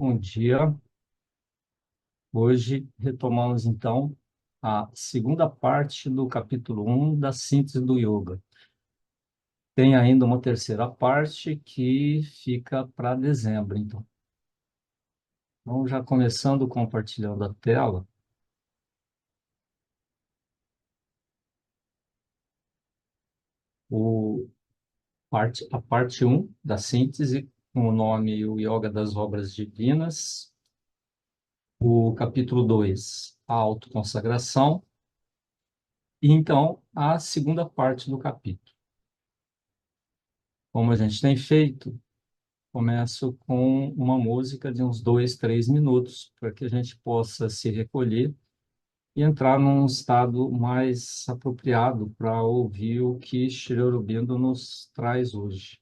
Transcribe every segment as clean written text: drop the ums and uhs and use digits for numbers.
Bom dia. Hoje retomamos então a segunda parte do capítulo 1 da síntese do yoga. Tem ainda uma terceira parte que fica para dezembro, então. Vamos já começando compartilhando a tela. O a parte um da síntese, com o nome O Yoga das Obras Divinas. O capítulo 2, a autoconsagração. E então a segunda parte do capítulo. Como a gente tem feito, começo com uma música de uns 2, 3 minutos, para que a gente possa se recolher e entrar num estado mais apropriado para ouvir o que Sri Aurobindo nos traz hoje.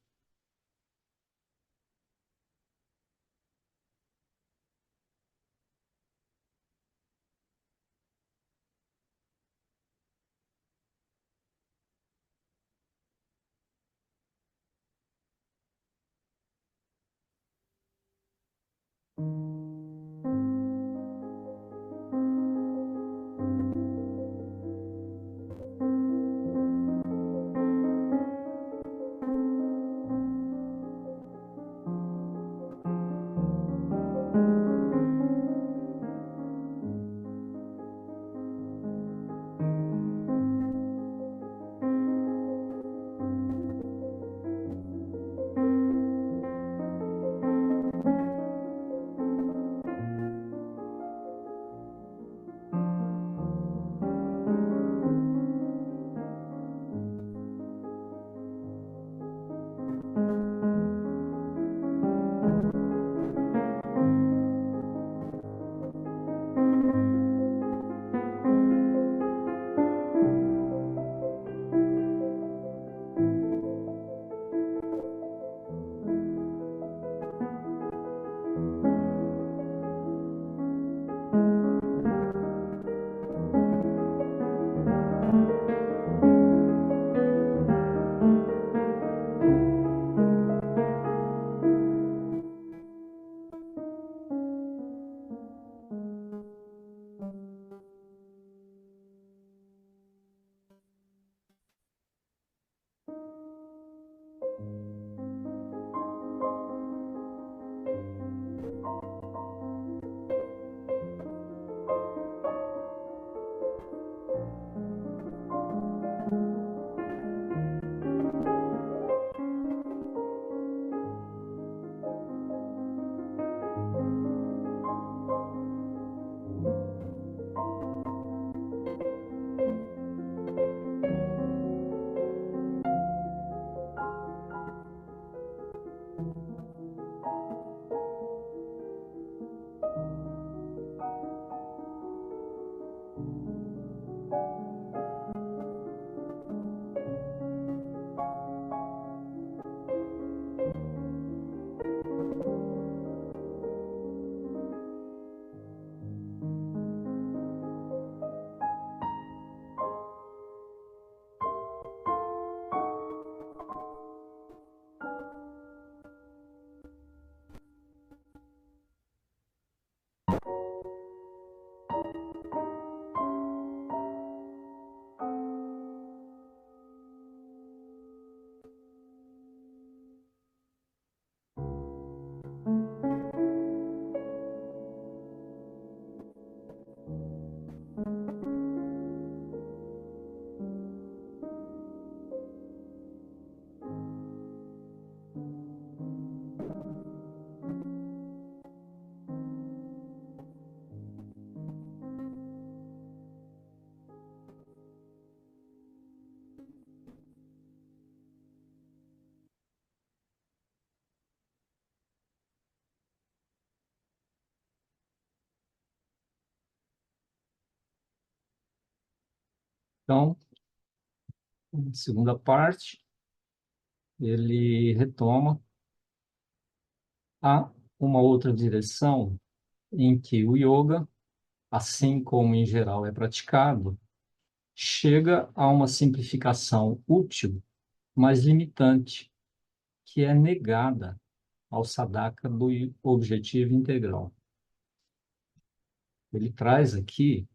Então, na segunda parte, ele retoma a uma outra direção em que o yoga, assim como em geral é praticado, chega a uma simplificação útil, mas limitante, que é negada ao Sadhaka do objetivo integral. Ele traz aqui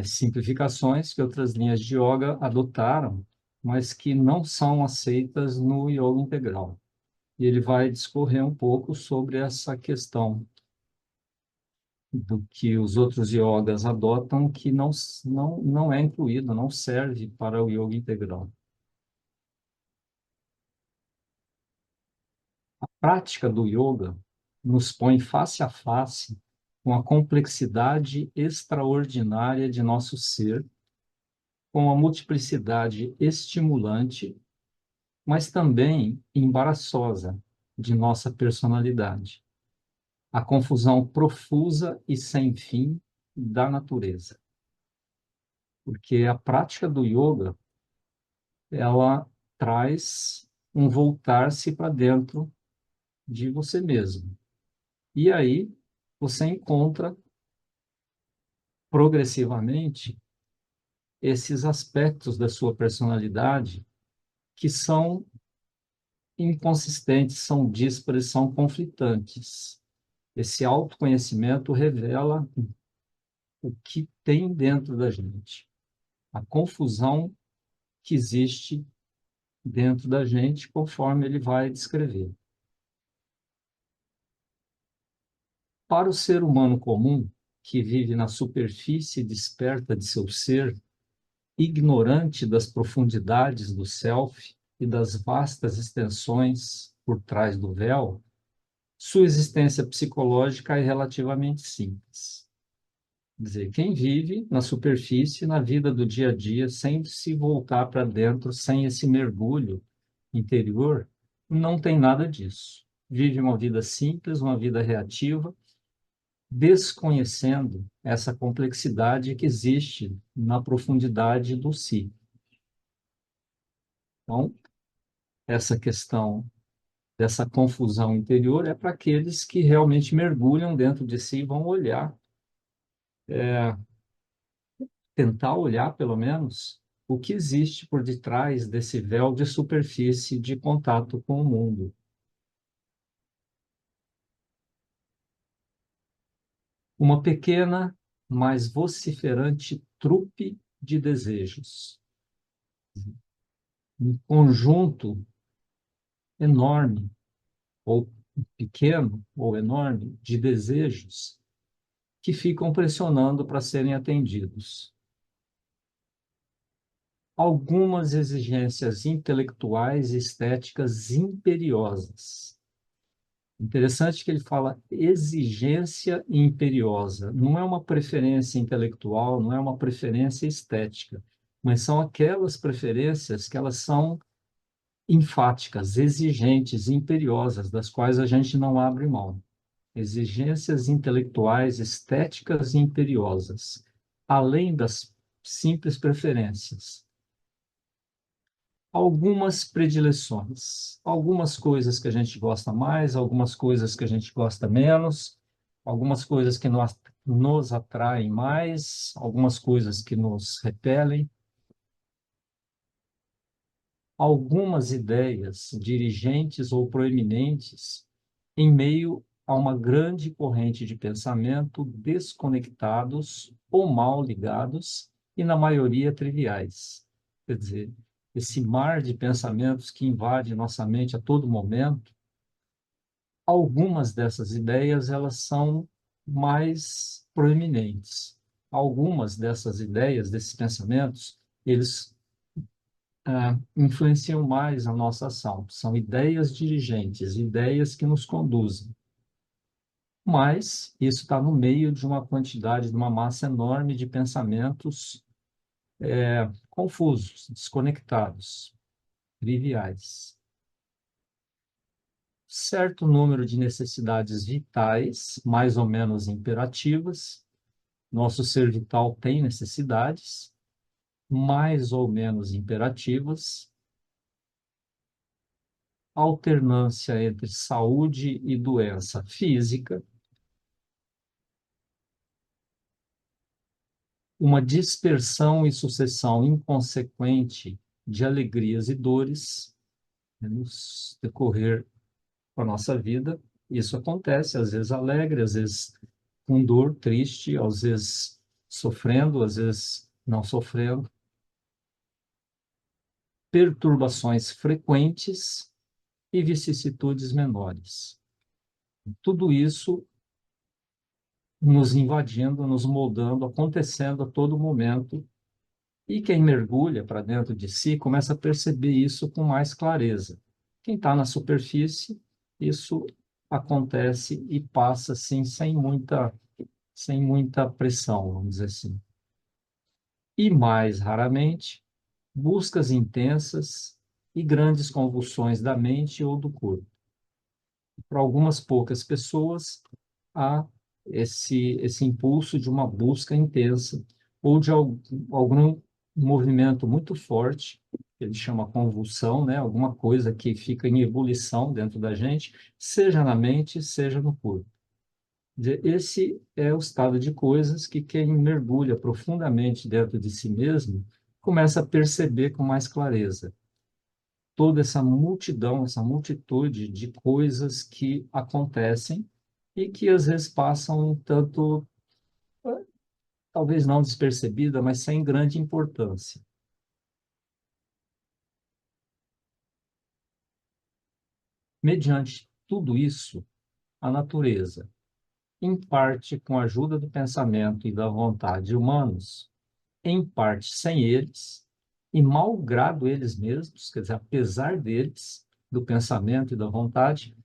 simplificações que outras linhas de yoga adotaram, mas que não são aceitas no yoga integral. E ele vai discorrer um pouco sobre essa questão do que os outros yogas adotam, que não é incluído, não serve para o yoga integral. A prática do yoga nos põe face a face com a complexidade extraordinária de nosso ser, com a multiplicidade estimulante, mas também embaraçosa de nossa personalidade, a confusão profusa e sem fim da natureza. Porque a prática do yoga, ela traz um voltar-se para dentro de você mesmo. E aí você encontra progressivamente esses aspectos da sua personalidade que são inconsistentes, são díspares, são conflitantes. Esse autoconhecimento revela o que tem dentro da gente, a confusão que existe dentro da gente, conforme ele vai descrever. Para o ser humano comum, que vive na superfície desperta de seu ser, ignorante das profundidades do self e das vastas extensões por trás do véu, sua existência psicológica é relativamente simples. Quer dizer, quem vive na superfície, na vida do dia a dia, sem se voltar para dentro, sem esse mergulho interior, não tem nada disso. Vive uma vida simples, uma vida reativa, desconhecendo essa complexidade que existe na profundidade do si. Então, essa questão dessa confusão interior é para aqueles que realmente mergulham dentro de si e vão olhar, tentar olhar, pelo menos, o que existe por detrás desse véu de superfície de contato com o mundo. Uma pequena, mas vociferante trupe de desejos. Um conjunto enorme, ou pequeno, ou enorme, de desejos que ficam pressionando para serem atendidos. Algumas exigências intelectuais e estéticas imperiosas. Interessante que ele fala exigência imperiosa. Não é uma preferência intelectual, não é uma preferência estética, mas são aquelas preferências que elas são enfáticas, exigentes, imperiosas, das quais a gente não abre mão. Exigências intelectuais, estéticas e imperiosas, além das simples preferências. Algumas predileções, algumas coisas que a gente gosta mais, algumas coisas que a gente gosta menos, algumas coisas que nos atraem mais, algumas coisas que nos repelem, algumas ideias dirigentes ou proeminentes em meio a uma grande corrente de pensamento desconectados ou mal ligados e, na maioria, triviais. Quer dizer, esse mar de pensamentos que invade nossa mente a todo momento, algumas dessas ideias elas são mais proeminentes. Algumas dessas ideias, desses pensamentos, eles influenciam mais a nossa ação. São ideias dirigentes, ideias que nos conduzem. Mas isso está no meio de uma quantidade, de uma massa enorme de pensamentos confusos, desconectados, triviais. Certo número de necessidades vitais, mais ou menos imperativas. Nosso ser vital tem necessidades, mais ou menos imperativas. Alternância entre saúde e doença física. Uma dispersão e sucessão inconsequente de alegrias e dores, no decorrer com a nossa vida. Isso acontece, às vezes alegre, às vezes com dor, triste, às vezes sofrendo, às vezes não sofrendo. Perturbações frequentes e vicissitudes menores. Tudo isso nos invadindo, nos moldando, acontecendo a todo momento. E quem mergulha para dentro de si começa a perceber isso com mais clareza. Quem está na superfície, isso acontece e passa assim, sem muita pressão, vamos dizer assim. E mais raramente, buscas intensas e grandes convulsões da mente ou do corpo. Para algumas poucas pessoas, há esse impulso de uma busca intensa ou de algum movimento muito forte, que ele chama convulsão, né? Alguma coisa que fica em ebulição dentro da gente, seja na mente, seja no corpo. Esse é o estado de coisas que quem mergulha profundamente dentro de si mesmo começa a perceber com mais clareza toda essa multidão, essa multitude de coisas que acontecem e que às vezes passam um tanto, talvez não despercebida, mas sem grande importância. Mediante tudo isso, a natureza, em parte com a ajuda do pensamento e da vontade humanos, em parte sem eles, e malgrado eles mesmos, quer dizer, apesar deles, do pensamento e da vontade,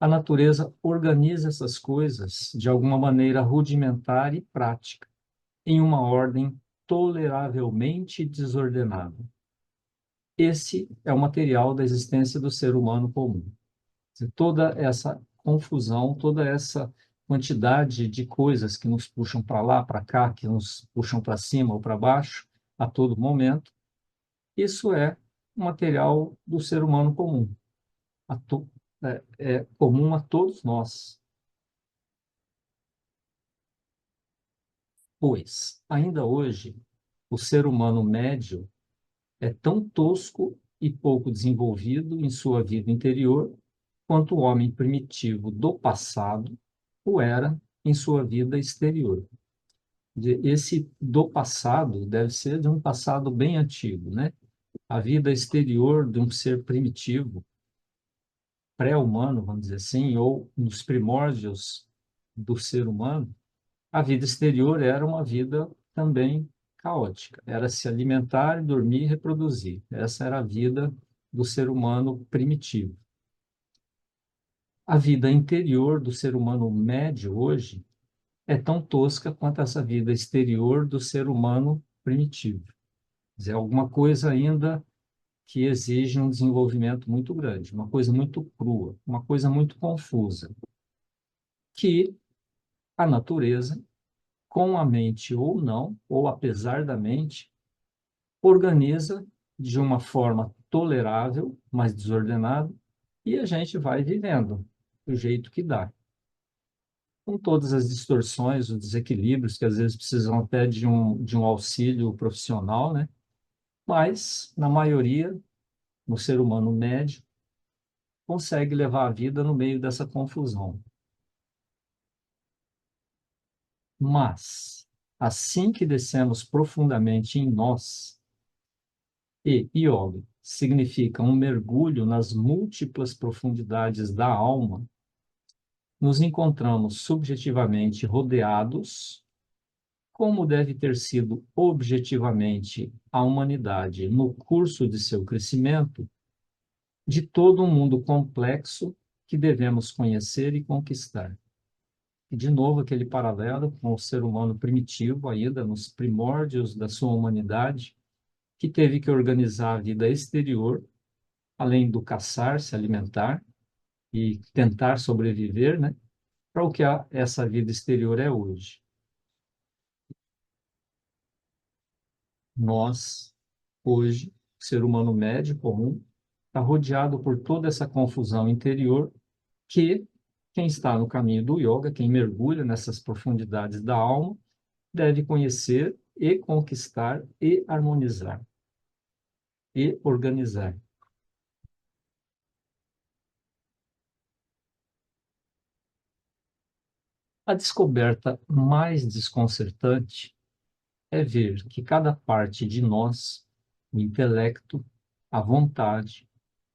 a natureza organiza essas coisas de alguma maneira rudimentar e prática, em uma ordem toleravelmente desordenada. Esse é o material da existência do ser humano comum. Toda essa confusão, toda essa quantidade de coisas que nos puxam para lá, para cá, que nos puxam para cima ou para baixo, a todo momento, isso é o material do ser humano comum. É comum a todos nós. Pois, ainda hoje, o ser humano médio é tão tosco e pouco desenvolvido em sua vida interior quanto o homem primitivo do passado o era em sua vida exterior. Esse do passado deve ser de um passado bem antigo, né? A vida exterior de um ser primitivo, pré-humano, vamos dizer assim, ou nos primórdios do ser humano, a vida exterior era uma vida também caótica. Era se alimentar, dormir e reproduzir. Essa era a vida do ser humano primitivo. A vida interior do ser humano médio hoje é tão tosca quanto essa vida exterior do ser humano primitivo. Quer dizer, alguma coisa ainda que exige um desenvolvimento muito grande, uma coisa muito crua, uma coisa muito confusa, que a natureza, com a mente ou não, ou apesar da mente, organiza de uma forma tolerável, mas desordenada, e a gente vai vivendo do jeito que dá. Com todas as distorções, os desequilíbrios, que às vezes precisam até de um auxílio profissional, né? Mas, na maioria, no ser humano médio, consegue levar a vida no meio dessa confusão. Mas, assim que descemos profundamente em nós, e yoga significa um mergulho nas múltiplas profundidades da alma, nos encontramos subjetivamente rodeados, como deve ter sido objetivamente a humanidade no curso de seu crescimento, de todo um mundo complexo que devemos conhecer e conquistar. E, de novo, aquele paralelo com o ser humano primitivo, ainda nos primórdios da sua humanidade, que teve que organizar a vida exterior, além do caçar, se alimentar e tentar sobreviver, né, para o que essa vida exterior é hoje. Nós, hoje, ser humano médio comum, está rodeado por toda essa confusão interior que quem está no caminho do yoga, quem mergulha nessas profundidades da alma, deve conhecer e conquistar e harmonizar e organizar. A descoberta mais desconcertante é ver que cada parte de nós, o intelecto, a vontade,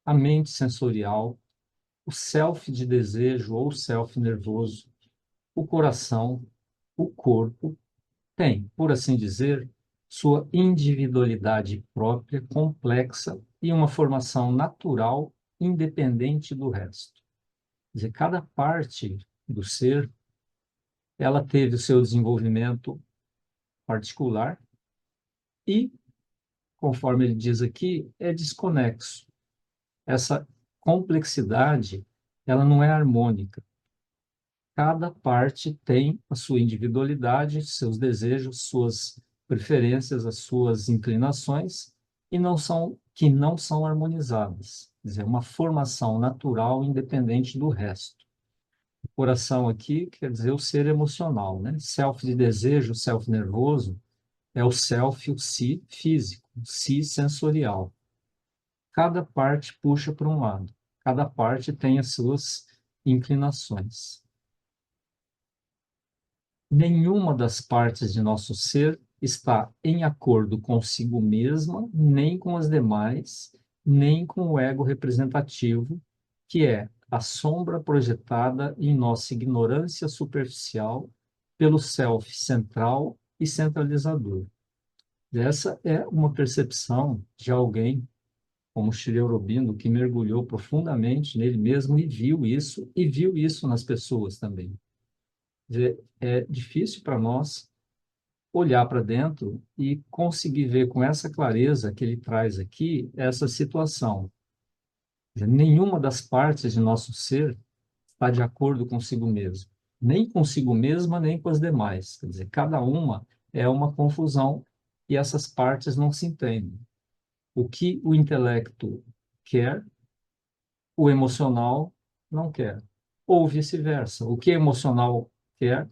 a mente sensorial, o self de desejo ou self nervoso, o coração, o corpo, tem, por assim dizer, sua individualidade própria, complexa e uma formação natural independente do resto. Quer dizer, cada parte do ser, ela teve o seu desenvolvimento particular e, conforme ele diz aqui, é desconexo. Essa complexidade, ela não é harmônica. Cada parte tem a sua individualidade, seus desejos, suas preferências, as suas inclinações, e não são harmonizadas. Quer dizer, uma formação natural independente do resto. O coração aqui quer dizer o ser emocional, né? Self de desejo, self nervoso, é o self, o si físico, o si sensorial. Cada parte puxa para um lado, cada parte tem as suas inclinações. Nenhuma das partes de nosso ser está em acordo consigo mesma, nem com as demais, nem com o ego representativo, que é a sombra projetada em nossa ignorância superficial pelo self central e centralizador. Essa é uma percepção de alguém como Sri Aurobindo, que mergulhou profundamente nele mesmo e viu isso nas pessoas também. É difícil para nós olhar para dentro e conseguir ver com essa clareza que ele traz aqui essa situação. Nenhuma das partes de nosso ser está de acordo consigo mesmo, nem consigo mesma, nem com as demais. Quer dizer, cada uma é uma confusão e essas partes não se entendem. O que o intelecto quer, o emocional não quer. Ou vice-versa. O que o emocional quer,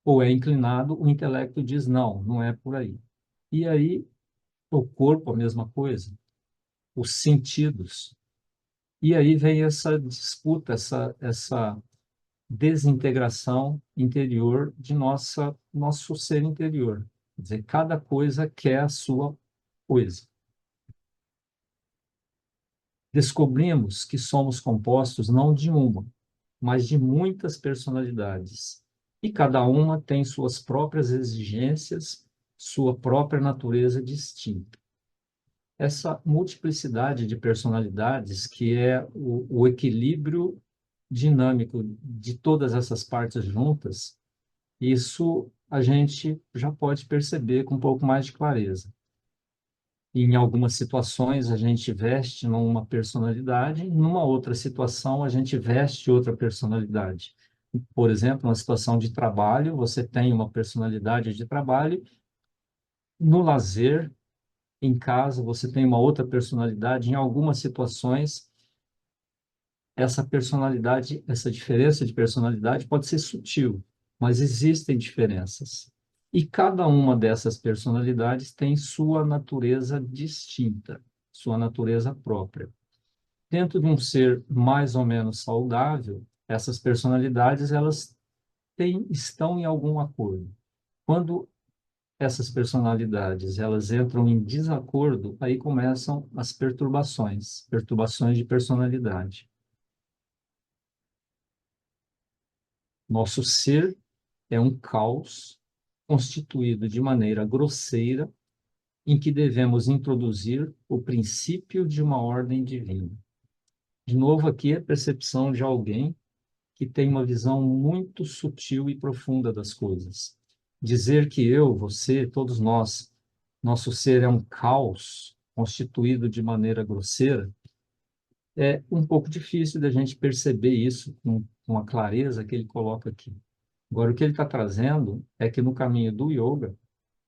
ou é inclinado, o intelecto diz não, não é por aí. E aí, o corpo, a mesma coisa, os sentidos. E aí vem essa disputa, essa desintegração interior de nosso ser interior. Quer dizer, cada coisa quer a sua coisa. Descobrimos que somos compostos não de uma, mas de muitas personalidades. E cada uma tem suas próprias exigências, sua própria natureza distinta. Essa multiplicidade de personalidades, que é o equilíbrio dinâmico de todas essas partes juntas, isso a gente já pode perceber com um pouco mais de clareza. Em algumas situações, a gente veste numa personalidade, em uma outra situação, a gente veste outra personalidade. Por exemplo, na situação de trabalho, você tem uma personalidade de trabalho, no lazer, em casa, você tem uma outra personalidade. Em algumas situações, essa personalidade, essa diferença de personalidade pode ser sutil, mas existem diferenças. E cada uma dessas personalidades tem sua natureza distinta, sua natureza própria. Dentro de um ser mais ou menos saudável, essas personalidades elas estão em algum acordo. Quando essas personalidades elas entram em desacordo, aí começam as perturbações, perturbações de personalidade. Nosso ser é um caos constituído de maneira grosseira em que devemos introduzir o princípio de uma ordem divina. De novo, aqui a percepção de alguém que tem uma visão muito sutil e profunda das coisas. Dizer que eu, você, todos nós, nosso ser é um caos constituído de maneira grosseira, é um pouco difícil da gente perceber isso com a clareza que ele coloca aqui. Agora, o que ele está trazendo é que no caminho do yoga,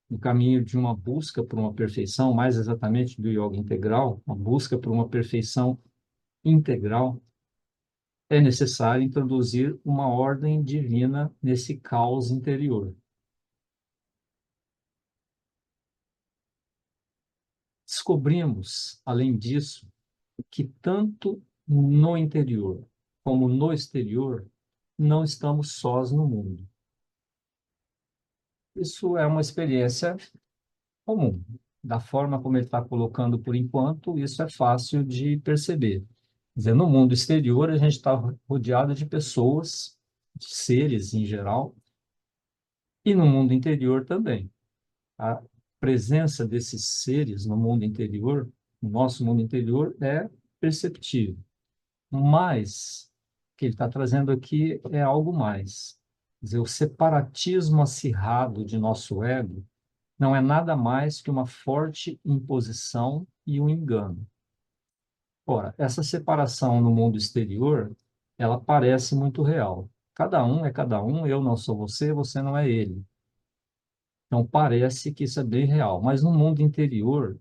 no caminho de uma busca por uma perfeição, mais exatamente do yoga integral, uma busca por uma perfeição integral, é necessário introduzir uma ordem divina nesse caos interior. Descobrimos, além disso, que tanto no interior como no exterior não estamos sós no mundo. Isso é uma experiência comum. Da forma como ele está colocando por enquanto, isso é fácil de perceber. Quer dizer, no mundo exterior, a gente está rodeado de pessoas, de seres em geral, e no mundo interior também. A presença desses seres no mundo interior, no nosso mundo interior, é perceptível. Mas o que ele está trazendo aqui é algo mais. Quer dizer, o separatismo acirrado de nosso ego não é nada mais que uma forte imposição e um engano. Ora, essa separação no mundo exterior, ela parece muito real. Cada um é cada um, eu não sou você, você não é ele. Então parece que isso é bem real, mas no mundo interior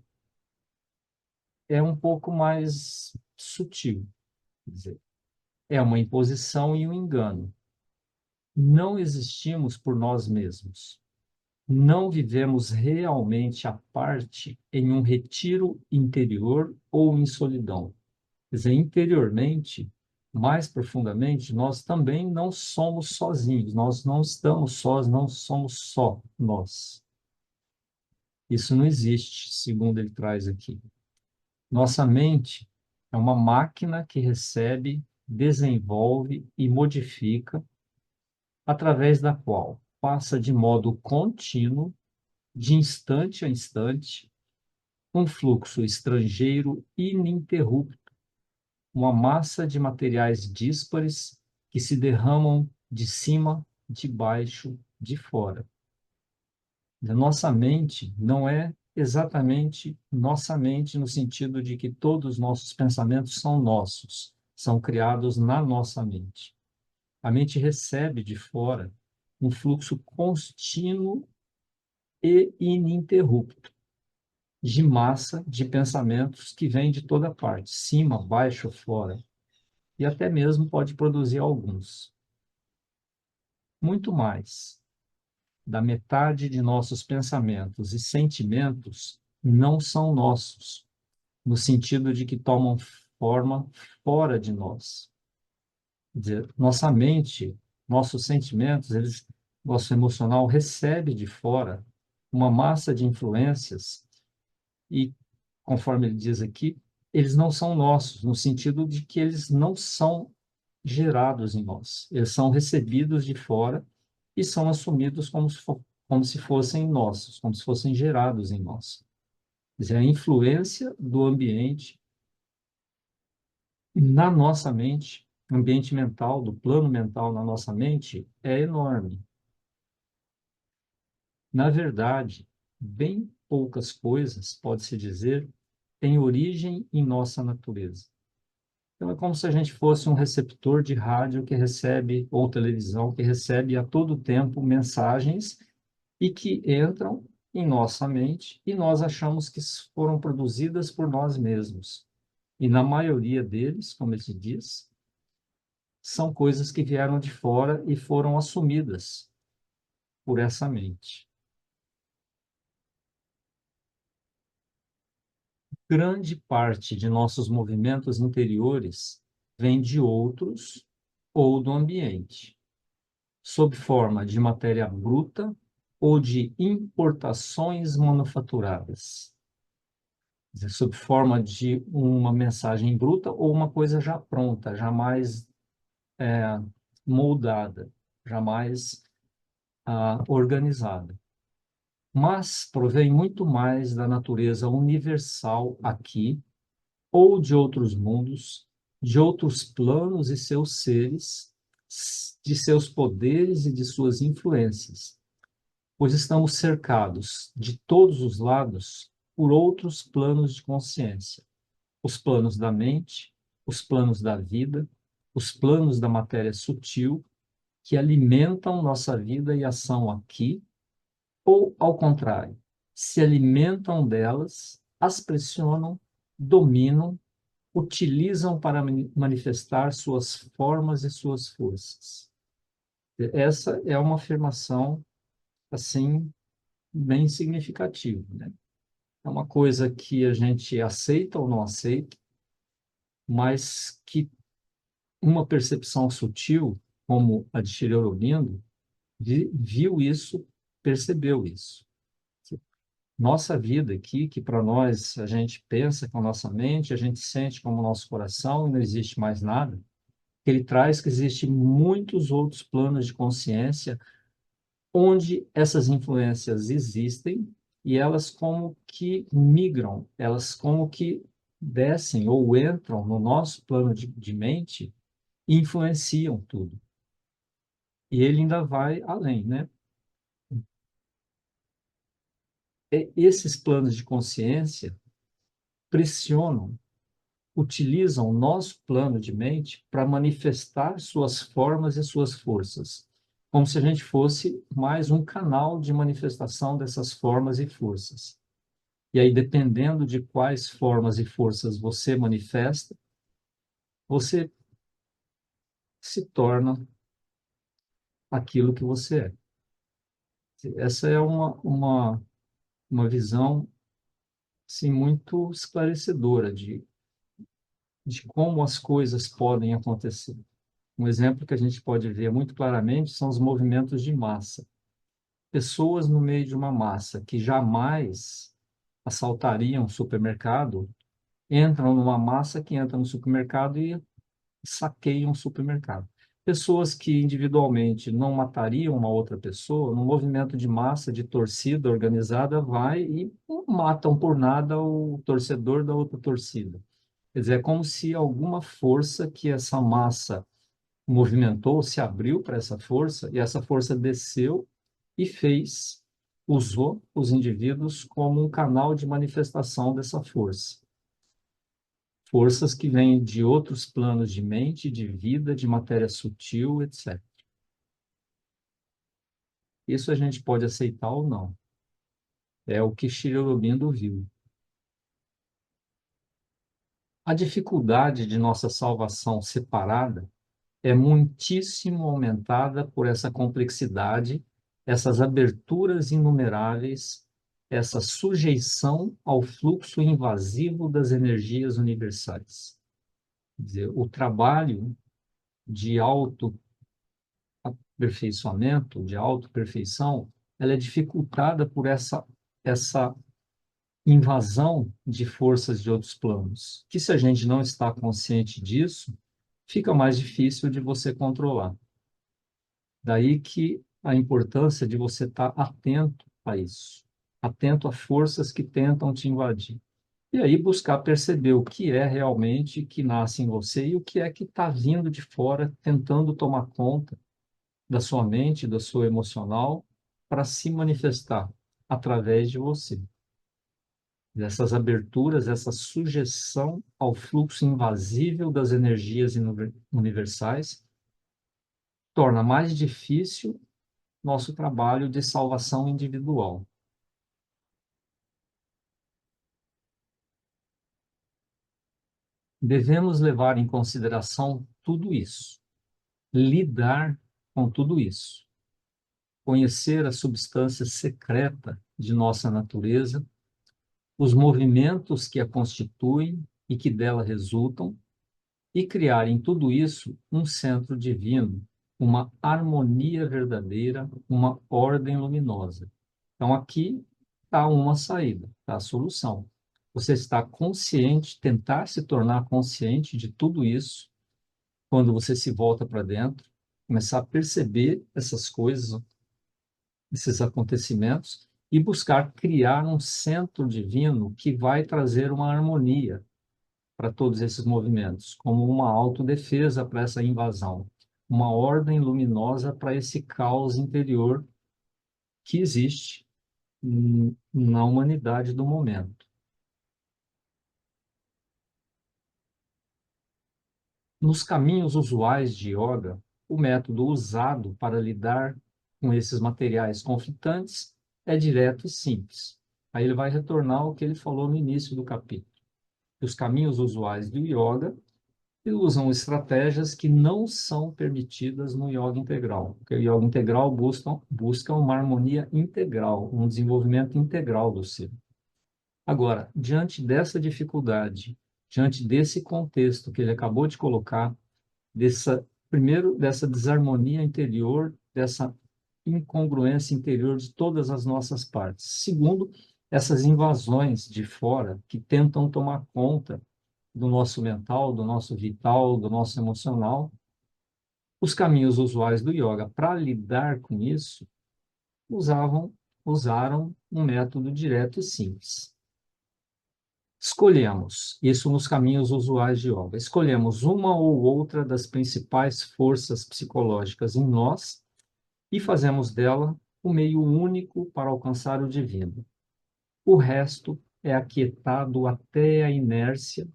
é um pouco mais sutil. Quer dizer, é uma imposição e um engano. Não existimos por nós mesmos. Não vivemos realmente à parte em um retiro interior ou em solidão. Quer dizer, interiormente, mais profundamente, nós também não somos sozinhos, nós não estamos sós, não somos só nós. Isso não existe, segundo ele traz aqui. Nossa mente é uma máquina que recebe, desenvolve e modifica, através da qual passa de modo contínuo, de instante a instante, um fluxo estrangeiro ininterrupto, uma massa de materiais díspares que se derramam de cima, de baixo, de fora. A nossa mente não é exatamente nossa mente no sentido de que todos os nossos pensamentos são nossos, são criados na nossa mente. A mente recebe de fora um fluxo contínuo e ininterrupto de massa de pensamentos que vem de toda parte, cima, baixo, fora, e até mesmo pode produzir alguns. Muito mais da metade de nossos pensamentos e sentimentos não são nossos, no sentido de que tomam forma fora de nós. Quer dizer, nossa mente, nossos sentimentos, nosso emocional recebe de fora uma massa de influências e, conforme ele diz aqui, eles não são nossos, no sentido de que eles não são gerados em nós. Eles são recebidos de fora e são assumidos como se fossem nossos, como se fossem gerados em nós. Quer dizer, a influência do ambiente na nossa mente, o ambiente mental, do plano mental na nossa mente, é enorme. Na verdade, bem poucas coisas, pode-se dizer, têm origem em nossa natureza. Então, é como se a gente fosse um receptor de rádio que recebe, ou televisão, que recebe a todo tempo mensagens e que entram em nossa mente e nós achamos que foram produzidas por nós mesmos. E na maioria deles, como ele diz, são coisas que vieram de fora e foram assumidas por essa mente. Grande parte de nossos movimentos interiores vem de outros ou do ambiente, sob forma de matéria bruta ou de importações manufaturadas, sob forma de uma mensagem bruta ou uma coisa já pronta, jamais moldada, jamais organizada. Mas provém muito mais da natureza universal aqui, ou de outros mundos, de outros planos e seus seres, de seus poderes e de suas influências, pois estamos cercados de todos os lados por outros planos de consciência, os planos da mente, os planos da vida, os planos da matéria sutil, que alimentam nossa vida e ação aqui, ou, ao contrário, se alimentam delas, as pressionam, dominam, utilizam para manifestar suas formas e suas forças. Essa é uma afirmação, assim, bem significativa, né? É uma coisa que a gente aceita ou não aceita, mas que uma percepção sutil, como a de Shri Aurobindo, viu isso percebeu isso. Nossa vida aqui, que para nós a gente pensa com a nossa mente, a gente sente como o nosso coração e não existe mais nada, ele traz que existem muitos outros planos de consciência onde essas influências existem e elas como que migram, elas como que descem ou entram no nosso plano de mente e influenciam tudo. E ele ainda vai além, né? Esses planos de consciência pressionam, utilizam o nosso plano de mente para manifestar suas formas e suas forças, como se a gente fosse mais um canal de manifestação dessas formas e forças. E aí, dependendo de quais formas e forças você manifesta, você se torna aquilo que você é. Essa é uma visão assim, muito esclarecedora de como as coisas podem acontecer. Um exemplo que a gente pode ver muito claramente são os movimentos de massa. Pessoas no meio de uma massa que jamais assaltariam um supermercado entram numa massa que entra no supermercado e saqueiam um supermercado. Pessoas que individualmente não matariam uma outra pessoa, no movimento de massa, de torcida organizada, vai e matam por nada o torcedor da outra torcida. Quer dizer, é como se alguma força que essa massa movimentou, se abriu para essa força, e essa força desceu e fez, usou os indivíduos como um canal de manifestação dessa força. Forças que vêm de outros planos de mente, de vida, de matéria sutil, etc. Isso a gente pode aceitar ou não. É o que Sri Aurobindo viu. A dificuldade de nossa salvação separada é muitíssimo aumentada por essa complexidade, essas aberturas inumeráveis, essa sujeição ao fluxo invasivo das energias universais. Quer dizer, o trabalho de autoaperfeiçoamento, de autoperfeição, ela é dificultada por essa invasão de forças de outros planos, que se a gente não está consciente disso, fica mais difícil de você controlar. Daí que a importância de você estar atento a isso, atento a forças que tentam te invadir. E aí buscar perceber o que é realmente que nasce em você e o que é que está vindo de fora, tentando tomar conta da sua mente, da sua emocional, para se manifestar através de você. Essas aberturas, essa sujeição ao fluxo invasível das energias universais, torna mais difícil nosso trabalho de salvação individual. Devemos levar em consideração tudo isso, lidar com tudo isso, conhecer a substância secreta de nossa natureza, os movimentos que a constituem e que dela resultam, e criar em tudo isso um centro divino, uma harmonia verdadeira, uma ordem luminosa. Então, aqui está uma saída, está a solução. Você está consciente, tentar se tornar consciente de tudo isso, quando você se volta para dentro, começar a perceber essas coisas, esses acontecimentos, e buscar criar um centro divino que vai trazer uma harmonia para todos esses movimentos, como uma autodefesa para essa invasão, uma ordem luminosa para esse caos interior que existe na humanidade do momento. Nos caminhos usuais de yoga, o método usado para lidar com esses materiais conflitantes é direto e simples. Aí ele vai retornar ao que ele falou no início do capítulo. Os caminhos usuais do yoga usam estratégias que não são permitidas no yoga integral. Porque o yoga integral busca uma harmonia integral, um desenvolvimento integral do ser. Agora, diante dessa dificuldade, diante desse contexto que ele acabou de colocar, primeiro, dessa desarmonia interior, dessa incongruência interior de todas as nossas partes. Segundo, essas invasões de fora que tentam tomar conta do nosso mental, do nosso vital, do nosso emocional. Os caminhos usuais do yoga para lidar com isso usaram um método direto e simples. Escolhemos, isso nos caminhos usuais de yoga, escolhemos uma ou outra das principais forças psicológicas em nós e fazemos dela o meio único para alcançar o divino. O resto é aquietado até a inércia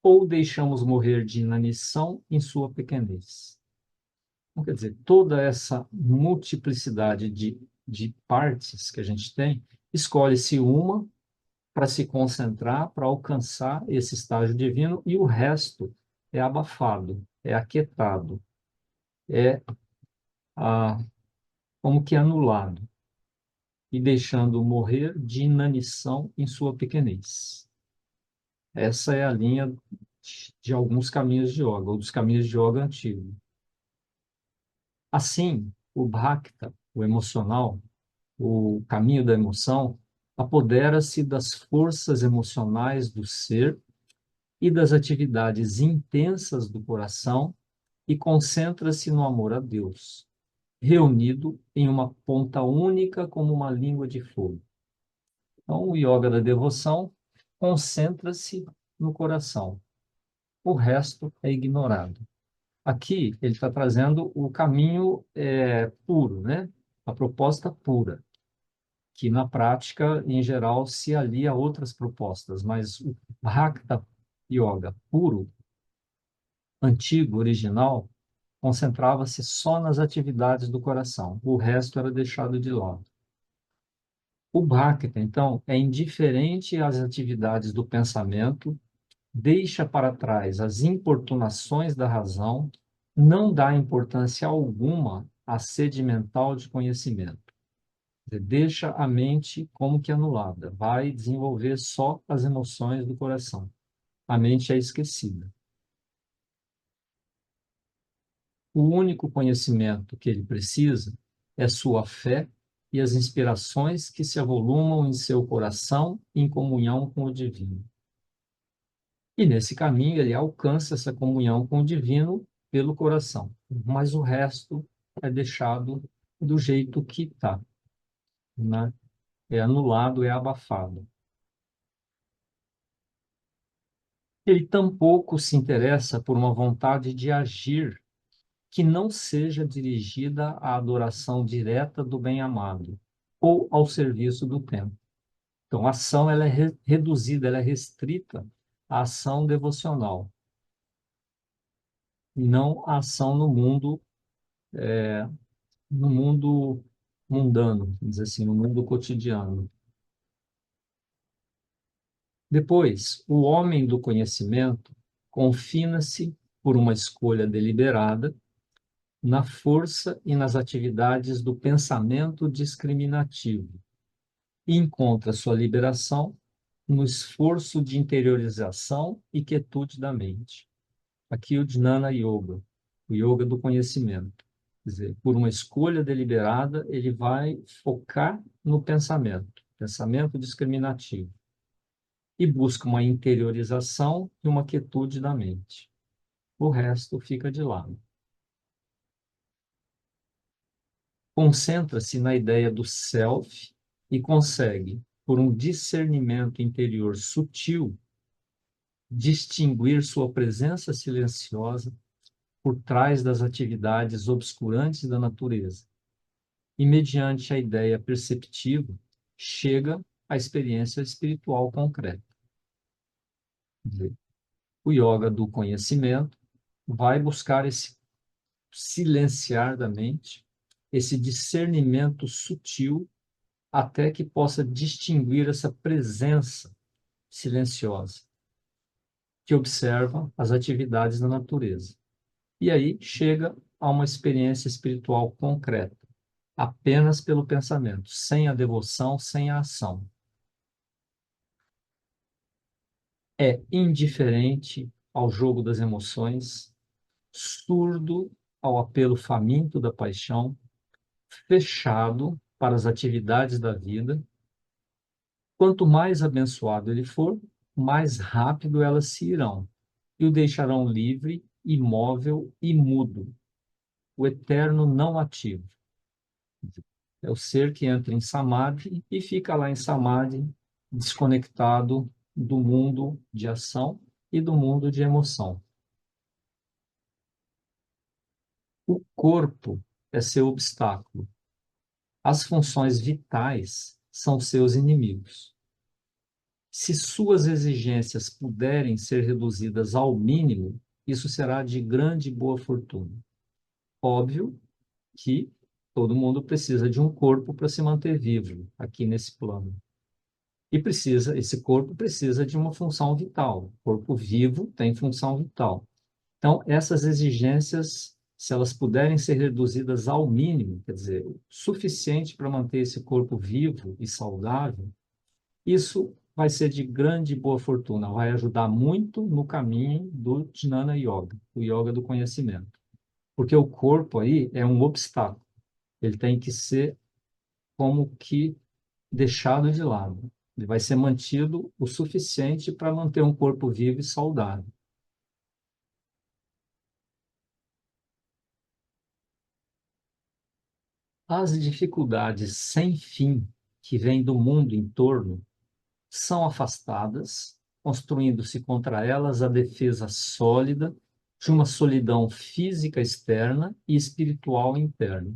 ou deixamos morrer de inanição em sua pequenez. Então, quer dizer, toda essa multiplicidade de partes que a gente tem, escolhe-se uma para se concentrar, para alcançar esse estágio divino, e o resto é abafado, é aquietado, é como que anulado, e deixando morrer de inanição em sua pequenez. Essa é a linha de alguns caminhos de yoga, ou dos caminhos de yoga antigo. Assim, o Bhakta, o emocional, o caminho da emoção, apodera-se das forças emocionais do ser e das atividades intensas do coração e concentra-se no amor a Deus, reunido em uma ponta única como uma língua de fogo. Então, o yoga da devoção concentra-se no coração. O resto é ignorado. Aqui ele está trazendo o caminho puro, né? A proposta pura, que na prática, em geral, se alia a outras propostas, mas o Bhakta Yoga puro, antigo, original, concentrava-se só nas atividades do coração, o resto era deixado de lado. O Bhakta, então, é indiferente às atividades do pensamento, deixa para trás as importunações da razão, não dá importância alguma à sede mental de conhecimento. Deixa a mente como que anulada, vai desenvolver só as emoções do coração. A mente é esquecida. O único conhecimento que ele precisa é sua fé e as inspirações que se avolumam em seu coração em comunhão com o divino. E nesse caminho ele alcança essa comunhão com o divino pelo coração, mas o resto é deixado do jeito que está, né? É anulado, é abafado. Ele tampouco se interessa por uma vontade de agir que não seja dirigida à adoração direta do bem-amado ou ao serviço do templo. Então, a ação ela é reduzida, ela é restrita à ação devocional, não à ação no mundo mundano, vamos dizer assim, no mundo cotidiano. Depois, o homem do conhecimento confina-se por uma escolha deliberada na força e nas atividades do pensamento discriminativo e encontra sua liberação no esforço de interiorização e quietude da mente. Aqui o Jnana Yoga, o yoga do conhecimento. Quer dizer, por uma escolha deliberada, ele vai focar no pensamento discriminativo, e busca uma interiorização e uma quietude da mente. O resto fica de lado. Concentra-se na ideia do self e consegue, por um discernimento interior sutil, distinguir sua presença silenciosa por trás das atividades obscurantes da natureza. E, mediante a ideia perceptiva, chega à experiência espiritual concreta. O yoga do conhecimento vai buscar esse silenciar da mente, esse discernimento sutil, até que possa distinguir essa presença silenciosa que observa as atividades da natureza. E aí chega a uma experiência espiritual concreta, apenas pelo pensamento, sem a devoção, sem a ação. É indiferente ao jogo das emoções, surdo ao apelo faminto da paixão, fechado para as atividades da vida. Quanto mais abençoado ele for, mais rápido elas se irão e o deixarão livre, imóvel e mudo, o eterno não ativo. É o ser que entra em samadhi e fica lá em samadhi, desconectado do mundo de ação e do mundo de emoção. O corpo é seu obstáculo. As funções vitais são seus inimigos. Se suas exigências puderem ser reduzidas ao mínimo, isso será de grande boa fortuna. Óbvio que todo mundo precisa de um corpo para se manter vivo aqui nesse plano. E esse corpo precisa de uma função vital. O corpo vivo tem função vital. Então, essas exigências, se elas puderem ser reduzidas ao mínimo, quer dizer, o suficiente para manter esse corpo vivo e saudável, isso vai ser de grande e boa fortuna, vai ajudar muito no caminho do Jnana Yoga, o yoga do conhecimento. Porque o corpo aí é um obstáculo, ele tem que ser como que deixado de lado. Ele vai ser mantido o suficiente para manter um corpo vivo e saudável. As dificuldades sem fim que vêm do mundo em torno são afastadas, construindo-se contra elas a defesa sólida de uma solidão física externa e espiritual interna.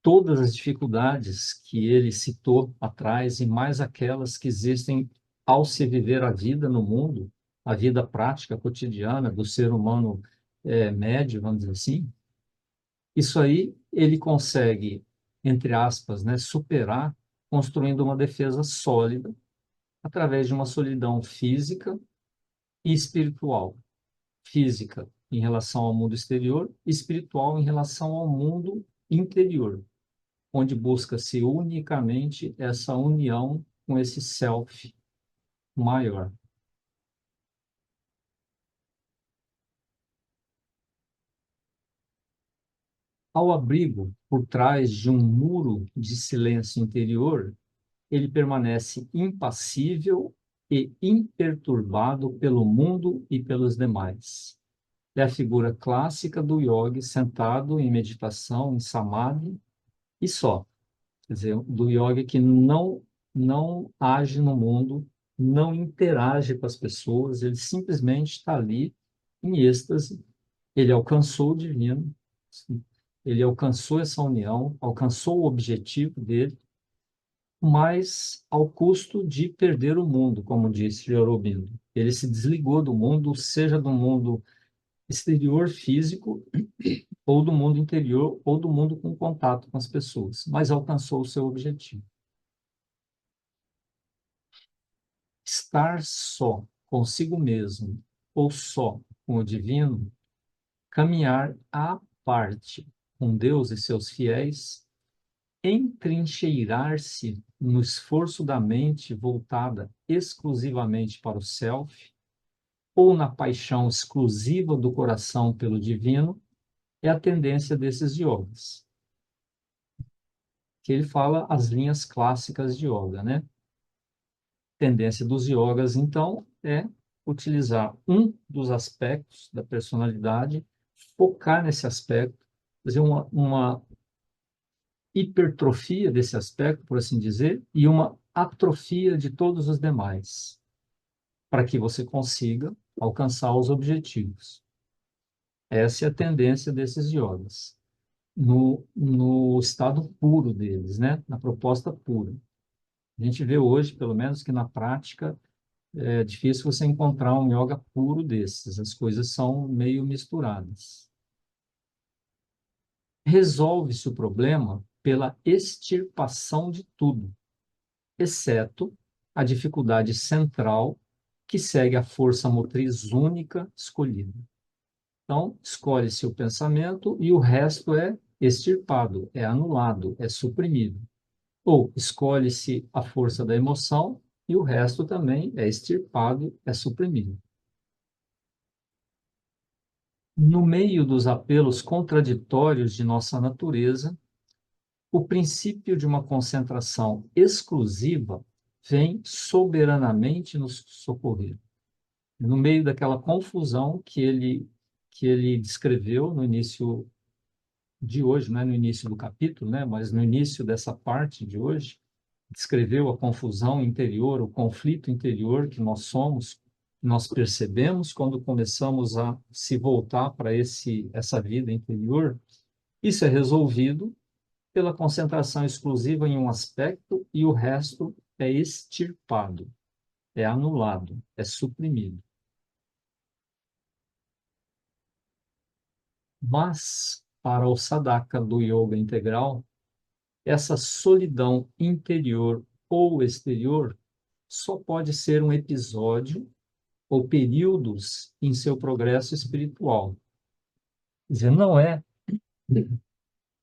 Todas as dificuldades que ele citou atrás, e mais aquelas que existem ao se viver a vida no mundo, a vida prática cotidiana do ser humano médio, vamos dizer assim, isso aí ele consegue, entre aspas, né, superar construindo uma defesa sólida através de uma solidão física e espiritual. Física em relação ao mundo exterior, espiritual em relação ao mundo interior, onde busca-se unicamente essa união com esse self maior. Ao abrigo, por trás de um muro de silêncio interior, ele permanece impassível e imperturbado pelo mundo e pelos demais. É a figura clássica do yogi sentado em meditação, em samadhi, e só. Quer dizer, do yogi que não age no mundo, não interage com as pessoas, ele simplesmente está ali em êxtase. Ele alcançou o divino, ele alcançou essa união, alcançou o objetivo dele, mas ao custo de perder o mundo, como disse Sri Aurobindo. Ele se desligou do mundo, seja do mundo exterior físico, ou do mundo interior, ou do mundo com contato com as pessoas, mas alcançou o seu objetivo. Estar só consigo mesmo, ou só com o divino, caminhar à parte com Deus e seus fiéis, entrincheirar-se no esforço da mente voltada exclusivamente para o self, ou na paixão exclusiva do coração pelo divino, é a tendência desses yogas. Que ele fala as linhas clássicas de yoga, né? Tendência dos yogas, então, é utilizar um dos aspectos da personalidade, focar nesse aspecto, fazer uma hipertrofia desse aspecto, por assim dizer, e uma atrofia de todos os demais, para que você consiga alcançar os objetivos. Essa é a tendência desses yogas, no estado puro deles, né? Na proposta pura. A gente vê hoje, pelo menos, que na prática é difícil você encontrar um yoga puro desses. As coisas são meio misturadas. Resolve-se o problema pela extirpação de tudo, exceto a dificuldade central que segue a força motriz única escolhida. Então, escolhe-se o pensamento e o resto é extirpado, é anulado, é suprimido. Ou escolhe-se a força da emoção e o resto também é extirpado, é suprimido. No meio dos apelos contraditórios de nossa natureza, o princípio de uma concentração exclusiva vem soberanamente nos socorrer. No meio daquela confusão que ele descreveu no início de hoje, não é no início do capítulo, né, mas no início dessa parte de hoje, descreveu a confusão interior, o conflito interior que nós somos, nós percebemos quando começamos a se voltar para essa vida interior. Isso é resolvido pela concentração exclusiva em um aspecto e o resto é extirpado, é anulado, é suprimido. Mas, para o sadhaka do yoga integral, essa solidão interior ou exterior só pode ser um episódio ou períodos em seu progresso espiritual. Quer dizer, não é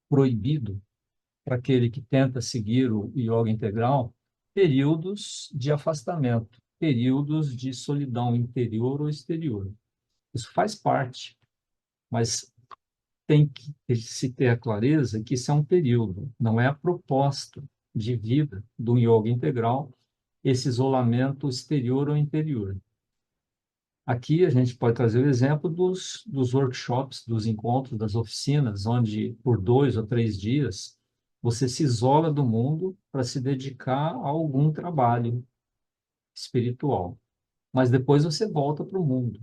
proibido para aquele que tenta seguir o yoga integral períodos de afastamento, períodos de solidão interior ou exterior. Isso faz parte, mas tem que se ter a clareza que isso é um período, não é a proposta de vida do yoga integral, esse isolamento exterior ou interior. Aqui a gente pode trazer o exemplo dos workshops, dos encontros, das oficinas, onde por 2 ou 3 dias você se isola do mundo para se dedicar a algum trabalho espiritual. Mas depois você volta para o mundo.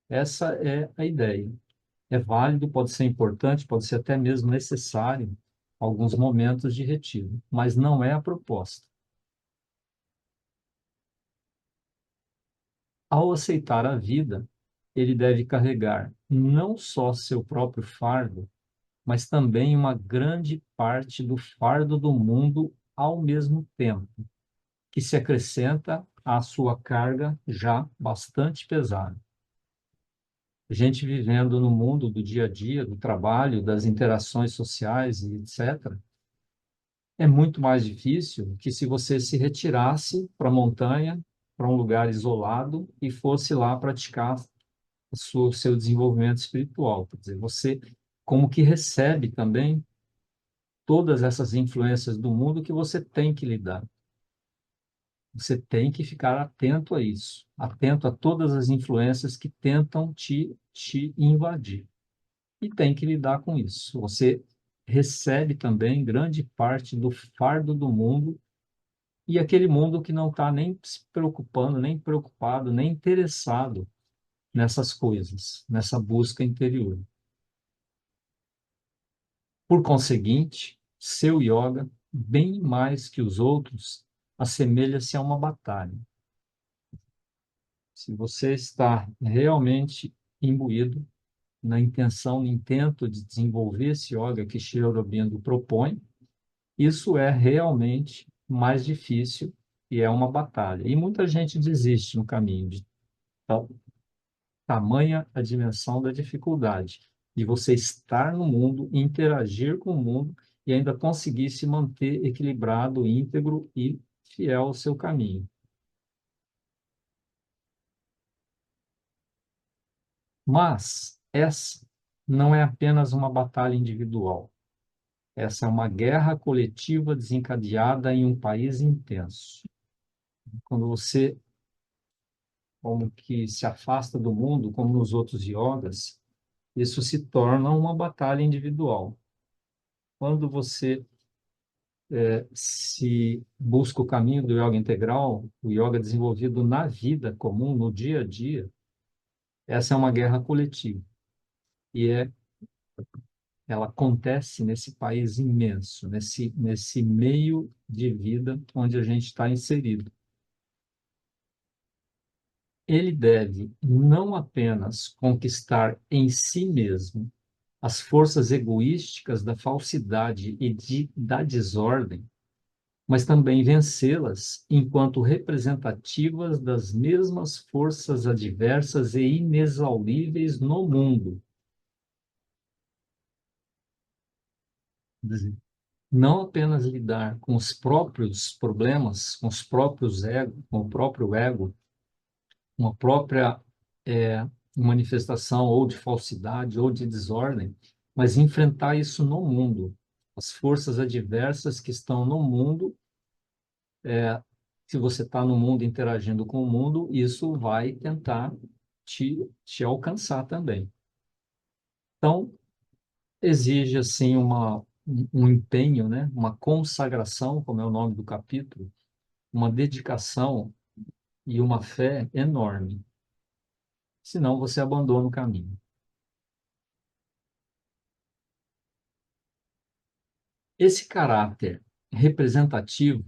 Essa é a ideia. É válido, pode ser importante, pode ser até mesmo necessário alguns momentos de retiro, mas não é a proposta. Ao aceitar a vida, ele deve carregar não só seu próprio fardo, mas também uma grande parte do fardo do mundo ao mesmo tempo, que se acrescenta à sua carga já bastante pesada. A gente vivendo no mundo do dia a dia, do trabalho, das interações sociais e etc., é muito mais difícil que se você se retirasse para a montanha, para um lugar isolado e fosse lá praticar o seu desenvolvimento espiritual. Quer dizer, você como que recebe também todas essas influências do mundo que você tem que lidar. Você tem que ficar atento a isso, atento a todas as influências que tentam te invadir. E tem que lidar com isso. Você recebe também grande parte do fardo do mundo e aquele mundo que não está nem se preocupando, nem preocupado, nem interessado nessas coisas, nessa busca interior. Por conseguinte, seu yoga, bem mais que os outros, assemelha-se a uma batalha. Se você está realmente imbuído na intenção, no intento de desenvolver esse yoga que Sri Aurobindo propõe, isso é realmente mais difícil e é uma batalha. E muita gente desiste no caminho, de tamanha a dimensão da dificuldade de você estar no mundo, interagir com o mundo e ainda conseguir se manter equilibrado, íntegro e fiel ao seu caminho. Mas essa não é apenas uma batalha individual. Essa é uma guerra coletiva desencadeada em um país intenso. Quando você como que se afasta do mundo, como nos outros yogas, isso se torna uma batalha individual. Quando você se busca o caminho do yoga integral, o yoga desenvolvido na vida comum, no dia a dia, essa é uma guerra coletiva. E ela acontece nesse país imenso, nesse meio de vida onde a gente está inserido. Ele deve não apenas conquistar em si mesmo as forças egoísticas da falsidade da desordem, mas também vencê-las enquanto representativas das mesmas forças adversas e inexauríveis no mundo. Quer dizer, não apenas lidar com os próprios problemas, com os próprios ego, com o próprio ego, com a própria manifestação ou de falsidade ou de desordem, mas enfrentar isso no mundo. As forças adversas que estão no mundo, se você está no mundo interagindo com o mundo, isso vai tentar te alcançar também. Então, exige assim um empenho, né? Uma consagração, como é o nome do capítulo, uma dedicação e uma fé enorme. Senão você abandona o caminho. Esse caráter representativo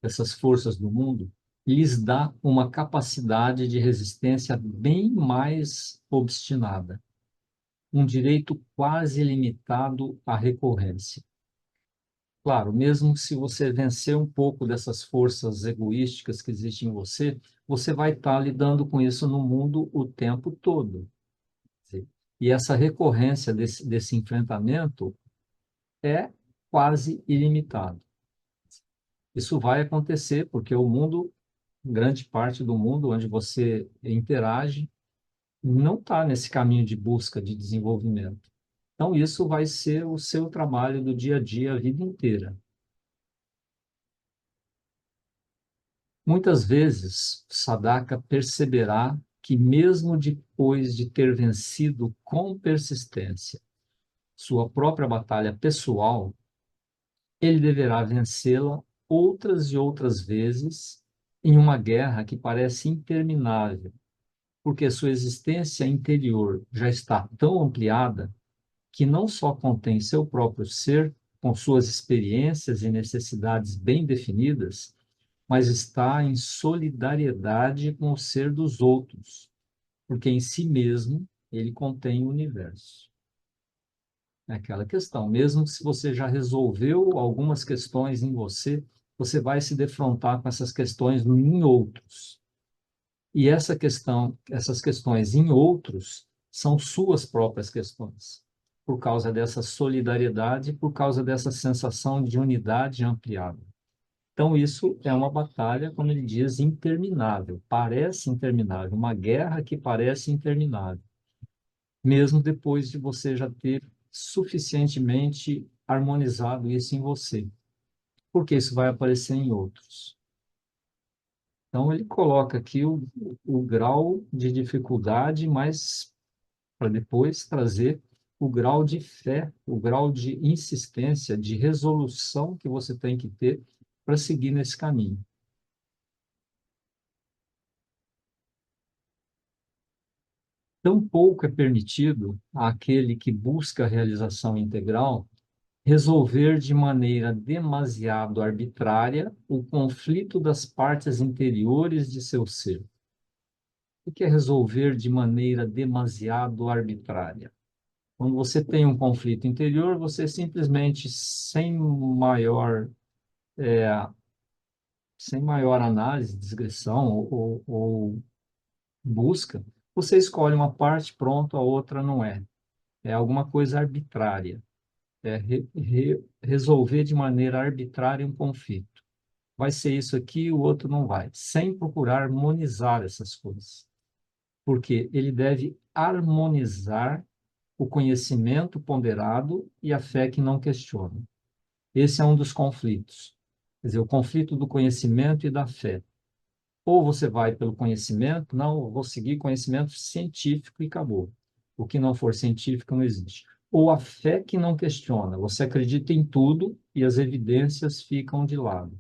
dessas forças do mundo lhes dá uma capacidade de resistência bem mais obstinada, um direito quase ilimitado à recorrência. Claro, mesmo se você vencer um pouco dessas forças egoísticas que existem em você, você vai estar lidando com isso no mundo o tempo todo. E essa recorrência desse enfrentamento é quase ilimitado. Isso vai acontecer porque o mundo, grande parte do mundo onde você interage, não está nesse caminho de busca de desenvolvimento. Então, isso vai ser o seu trabalho do dia a dia, a vida inteira. Muitas vezes, Sadaka perceberá que, mesmo depois de ter vencido com persistência sua própria batalha pessoal, ele deverá vencê-la outras e outras vezes em uma guerra que parece interminável, porque sua existência interior já está tão ampliada que não só contém seu próprio ser, com suas experiências e necessidades bem definidas, mas está em solidariedade com o ser dos outros, porque em si mesmo ele contém o universo. É aquela questão, mesmo se você já resolveu algumas questões em você, você vai se defrontar com essas questões em outros. E essas questões em outros são suas próprias questões, por causa dessa solidariedade, por causa dessa sensação de unidade ampliada. Então, isso é uma batalha, como ele diz, interminável, parece interminável, uma guerra que parece interminável, mesmo depois de você já ter suficientemente harmonizado isso em você, porque isso vai aparecer em outros. Então, ele coloca aqui o grau de dificuldade, mas para depois trazer o grau de fé, o grau de insistência, de resolução que você tem que ter para seguir nesse caminho. Tampouco é permitido àquele que busca a realização integral resolver de maneira demasiado arbitrária o conflito das partes interiores de seu ser. O que é resolver de maneira demasiado arbitrária? Quando você tem um conflito interior, você simplesmente, sem maior análise, digressão ou busca, você escolhe uma parte, pronto, a outra não é. É alguma coisa arbitrária. É resolver de maneira arbitrária um conflito. Vai ser isso aqui, o outro não vai, sem procurar harmonizar essas coisas. Porque ele deve harmonizar o conhecimento ponderado e a fé que não questiona. Esse é um dos conflitos. Quer dizer, o conflito do conhecimento e da fé. Ou você vai pelo conhecimento, não, eu vou seguir conhecimento científico e acabou. O que não for científico não existe. Ou a fé que não questiona, você acredita em tudo e as evidências ficam de lado.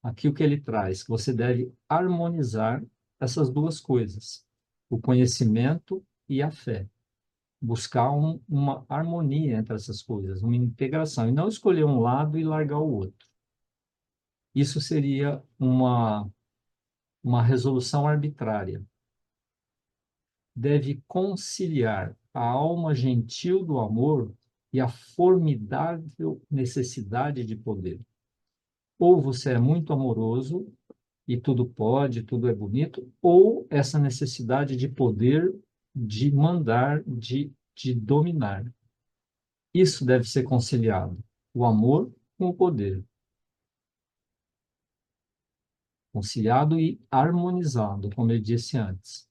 Aqui o que ele traz, que você deve harmonizar essas duas coisas, o conhecimento e a fé. Buscar uma harmonia entre essas coisas, uma integração, e não escolher um lado e largar o outro. Isso seria uma resolução arbitrária. Deve conciliar a alma gentil do amor e a formidável necessidade de poder. Ou você é muito amoroso e tudo pode, tudo é bonito, ou essa necessidade de poder, de mandar, de dominar. Isso deve ser conciliado, o amor com o poder, conciliado e harmonizado, como eu disse antes.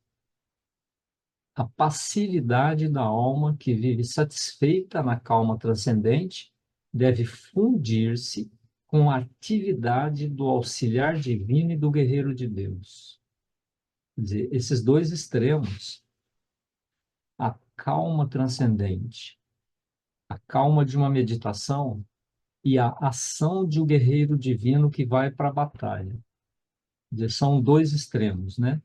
a passividade da alma que vive satisfeita na calma transcendente deve fundir-se com a atividade do auxiliar divino e do guerreiro de Deus. Quer dizer, esses dois extremos, a calma transcendente, a calma de uma meditação e a ação de um guerreiro divino que vai para a batalha. Quer dizer, são dois extremos, né?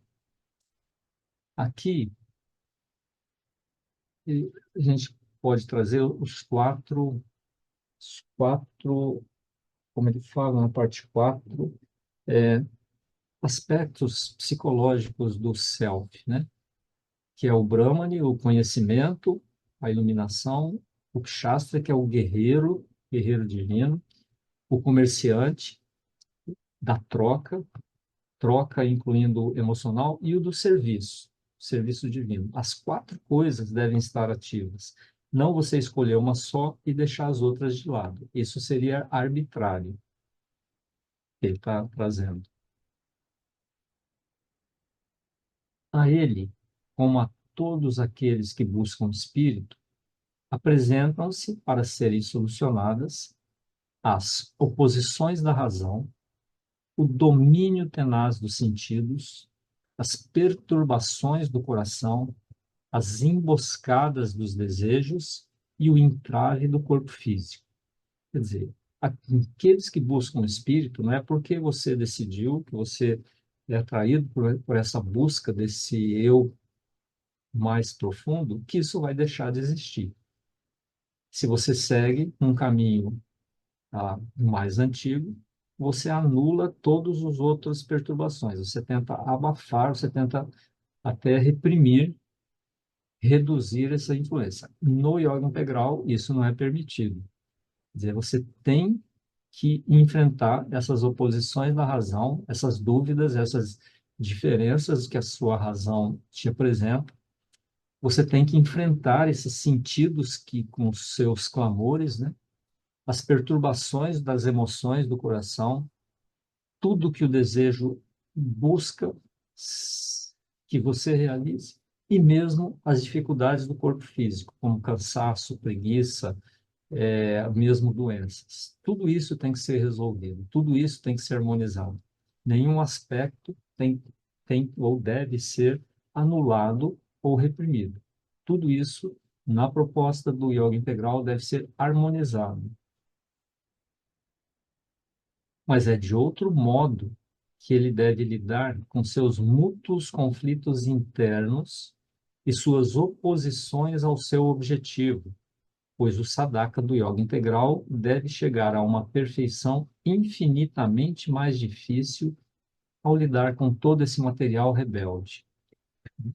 Aqui, a gente pode trazer os quatro, como ele fala na parte 4, aspectos psicológicos do self, né? Que é o Brahmani, o conhecimento, a iluminação, o Kshastra, que é o guerreiro, guerreiro divino, o comerciante da troca, troca incluindo emocional, e o do serviço, serviço divino. As quatro coisas devem estar ativas. Não você escolher uma só e deixar as outras de lado. Isso seria arbitrário, que ele está trazendo. A ele, como a todos aqueles que buscam o espírito, apresentam-se para serem solucionadas as oposições da razão, o domínio tenaz dos sentidos, as perturbações do coração, as emboscadas dos desejos e o entrave do corpo físico. Quer dizer, aqueles que buscam o espírito, não é porque você decidiu, que você é atraído por essa busca desse eu mais profundo, que isso vai deixar de existir. Se você segue um caminho mais antigo, você anula todas as outras perturbações. Você tenta abafar, você tenta até reprimir, reduzir essa influência. No yoga integral, isso não é permitido. Quer dizer, você tem que enfrentar essas oposições da razão, essas dúvidas, essas diferenças que a sua razão te apresenta. Você tem que enfrentar esses sentidos que, com os seus clamores, né? As perturbações das emoções do coração, tudo que o desejo busca que você realize, e mesmo as dificuldades do corpo físico, como cansaço, preguiça, mesmo doenças. Tudo isso tem que ser resolvido, tudo isso tem que ser harmonizado. Nenhum aspecto tem ou deve ser anulado ou reprimido. Tudo isso, na proposta do yoga integral, deve ser harmonizado. Mas é de outro modo que ele deve lidar com seus mútuos conflitos internos e suas oposições ao seu objetivo, pois o sadhaka do yoga integral deve chegar a uma perfeição infinitamente mais difícil ao lidar com todo esse material rebelde.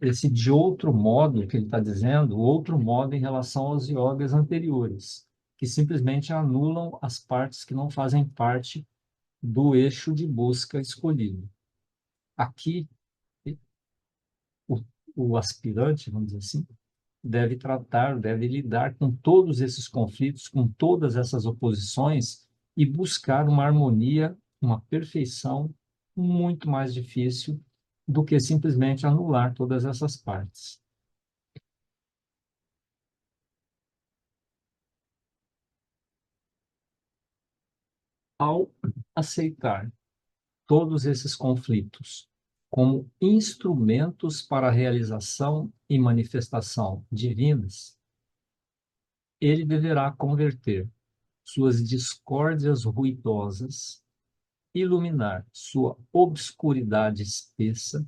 Esse de outro modo que ele está dizendo, outro modo em relação aos yogas anteriores, que simplesmente anulam as partes que não fazem parte do eixo de busca escolhido. Aqui, o, o aspirante, vamos dizer assim, deve tratar, deve lidar com todos esses conflitos, com todas essas oposições e buscar uma harmonia, uma perfeição muito mais difícil do que simplesmente anular todas essas partes. Ao aceitar todos esses conflitos como instrumentos para a realização e manifestação divinas, ele deverá converter suas discórdias ruidosas, iluminar sua obscuridade espessa,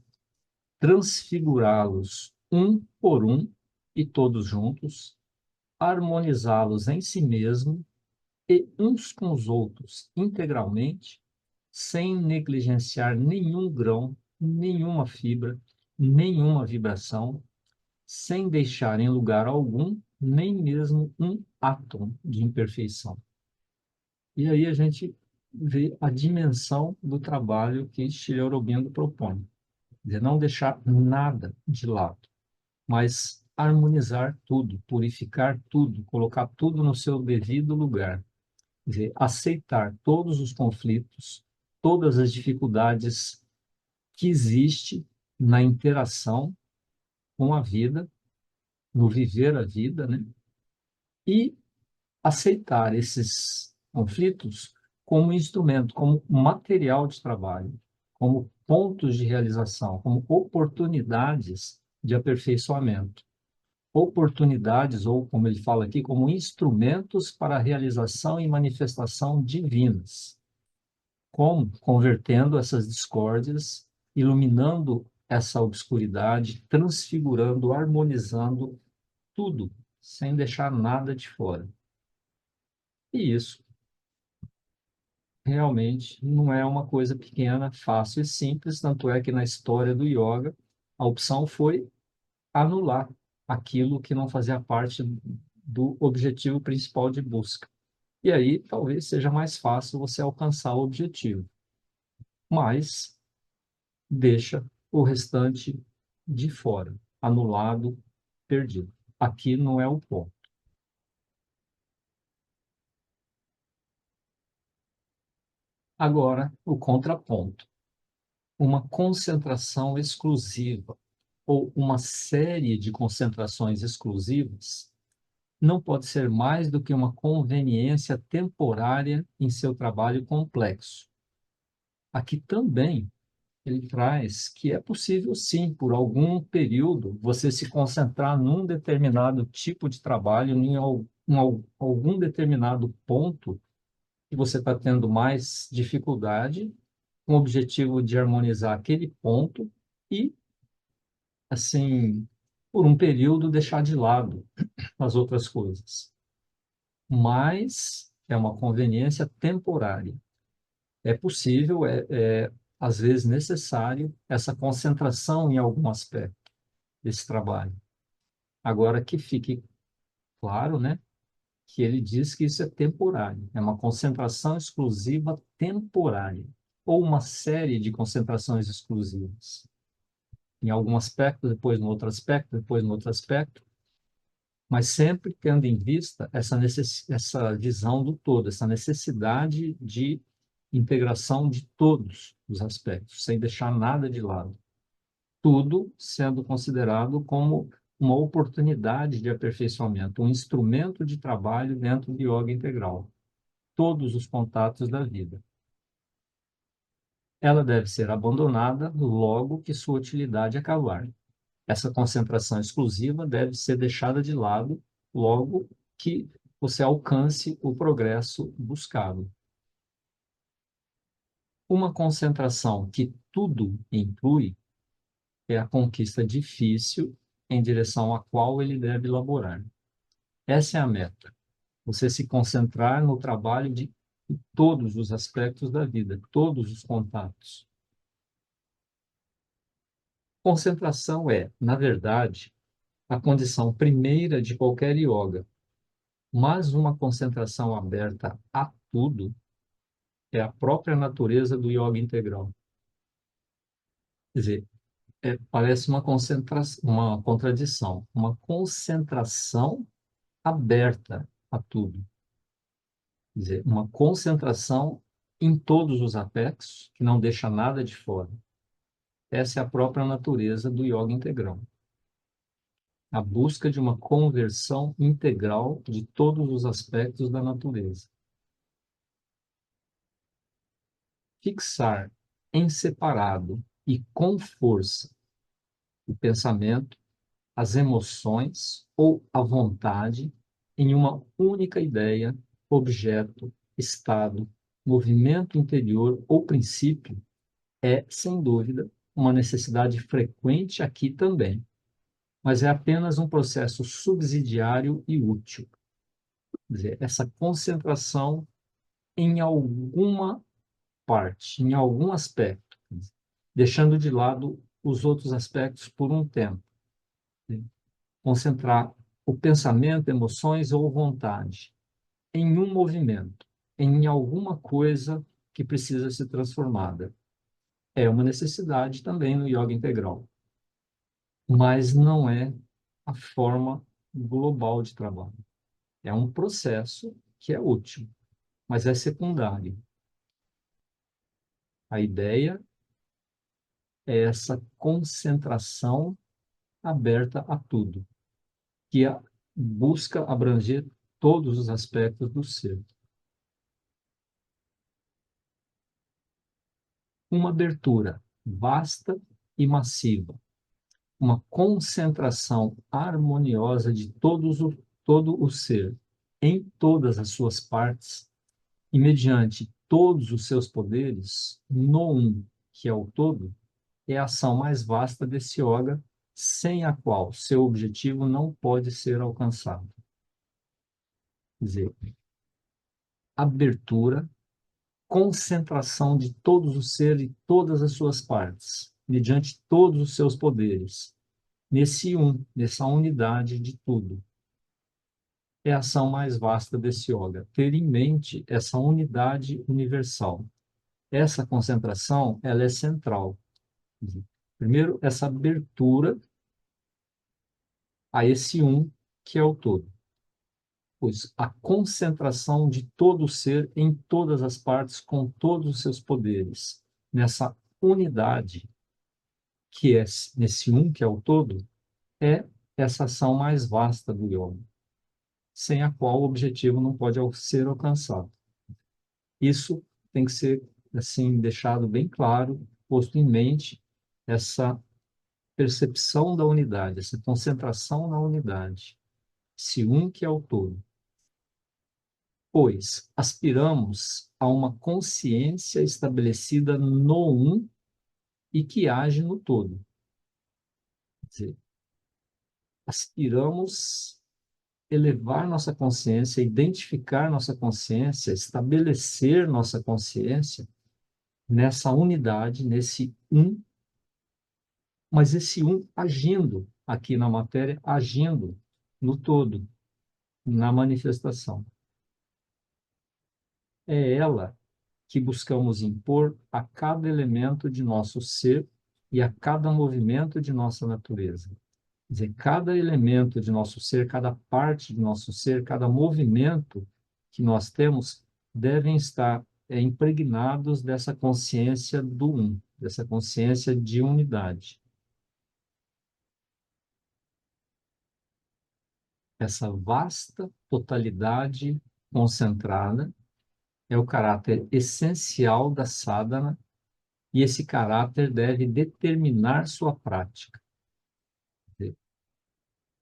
transfigurá-los um por um e todos juntos, harmonizá-los em si mesmo e uns com os outros integralmente, sem negligenciar nenhum grão, nenhuma fibra, nenhuma vibração, sem deixar em lugar algum nem mesmo um átomo de imperfeição. E aí a gente vê a dimensão do trabalho que Sri Aurobindo propõe, de não deixar nada de lado, mas harmonizar tudo, purificar tudo, colocar tudo no seu devido lugar, quer dizer, aceitar todos os conflitos, todas as dificuldades que existe na interação com a vida, no viver a vida, né? E aceitar esses conflitos como instrumento, como material de trabalho, como pontos de realização, como oportunidades de aperfeiçoamento. Oportunidades, ou como ele fala aqui, como instrumentos para a realização e manifestação divinas. Como? Convertendo essas discórdias, iluminando essa obscuridade, transfigurando, harmonizando tudo, sem deixar nada de fora. E isso realmente não é uma coisa pequena, fácil e simples, tanto é que na história do yoga, a opção foi anular aquilo que não fazia parte do objetivo principal de busca. E aí talvez seja mais fácil você alcançar o objetivo, mas deixa o restante de fora, anulado, perdido. Aqui não é o ponto. Agora, o contraponto. Uma concentração exclusiva ou uma série de concentrações exclusivas não pode ser mais do que uma conveniência temporária em seu trabalho complexo. Aqui também ele traz que é possível, sim, por algum período, você se concentrar num determinado tipo de trabalho, algum determinado ponto que você está tendo mais dificuldade, com o objetivo de harmonizar aquele ponto e, assim, por um período, deixar de lado as outras coisas. Mas é uma conveniência temporária. É possível, às vezes necessário, essa concentração em algum aspecto desse trabalho. Agora que fique claro, né, que ele diz que isso é temporário, é uma concentração exclusiva temporária, ou uma série de concentrações exclusivas. Em algum aspecto, depois no outro aspecto, depois no outro aspecto, mas sempre tendo em vista essa visão do todo, essa necessidade de integração de todos os aspectos, sem deixar nada de lado. Tudo sendo considerado como uma oportunidade de aperfeiçoamento, um instrumento de trabalho dentro do yoga integral. Todos os contatos da vida. Ela deve ser abandonada logo que sua utilidade acabar. Essa concentração exclusiva deve ser deixada de lado logo que você alcance o progresso buscado. Uma concentração que tudo inclui é a conquista difícil em direção à qual ele deve elaborar. Essa é a meta. Você se concentrar no trabalho de todos os aspectos da vida, todos os contatos. Concentração é, na verdade, a condição primeira de qualquer yoga, mas uma concentração aberta a tudo é a própria natureza do yoga integral. Quer dizer, parece uma contradição, uma concentração aberta a tudo. Quer dizer, uma concentração em todos os aspectos, que não deixa nada de fora. Essa é a própria natureza do yoga integral. A busca de uma conversão integral de todos os aspectos da natureza. Fixar em separado e com força o pensamento, as emoções ou a vontade em uma única ideia, objeto, estado, movimento interior ou princípio é, sem dúvida, uma necessidade frequente aqui também, mas é apenas um processo subsidiário e útil. Quer dizer, essa concentração em alguma parte, em algum aspecto, deixando de lado os outros aspectos por um tempo. Concentrar o pensamento, emoções ou vontade em um movimento, em alguma coisa que precisa ser transformada. É uma necessidade também no yoga integral, mas não é a forma global de trabalho. É um processo que é útil, mas é secundário. A ideia é essa concentração aberta a tudo. busca abranger todos os aspectos do ser. Uma abertura vasta e massiva, uma concentração harmoniosa de todo o ser, em todas as suas partes, e mediante todos os seus poderes, no um, que é o todo, é a ação mais vasta desse yoga, sem a qual seu objetivo não pode ser alcançado. Quer dizer, abertura, concentração de todos os seres e todas as suas partes, mediante todos os seus poderes, nesse um, nessa unidade de tudo. É a ação mais vasta desse yoga. Ter em mente essa unidade universal. Essa concentração, ela é central. Primeiro, essa abertura a esse um que é o todo. Pois a concentração de todo o ser em todas as partes, com todos os seus poderes, nessa unidade que é nesse um que é o todo, é essa ação mais vasta do yoga, sem a qual o objetivo não pode ser alcançado. Isso tem que ser assim deixado bem claro, posto em mente essa percepção da unidade, essa concentração na unidade, esse um que é o todo. Pois aspiramos a uma consciência estabelecida no um e que age no todo. Quer dizer, aspiramos elevar nossa consciência, identificar nossa consciência, estabelecer nossa consciência nessa unidade, nesse um, mas esse um agindo aqui na matéria, agindo no todo, na manifestação. É ela que buscamos impor a cada elemento de nosso ser e a cada movimento de nossa natureza. Quer dizer, cada elemento de nosso ser, cada parte de nosso ser, cada movimento que nós temos devem estar impregnados dessa consciência do um, dessa consciência de unidade. Essa vasta totalidade concentrada é o caráter essencial da sadhana e esse caráter deve determinar sua prática.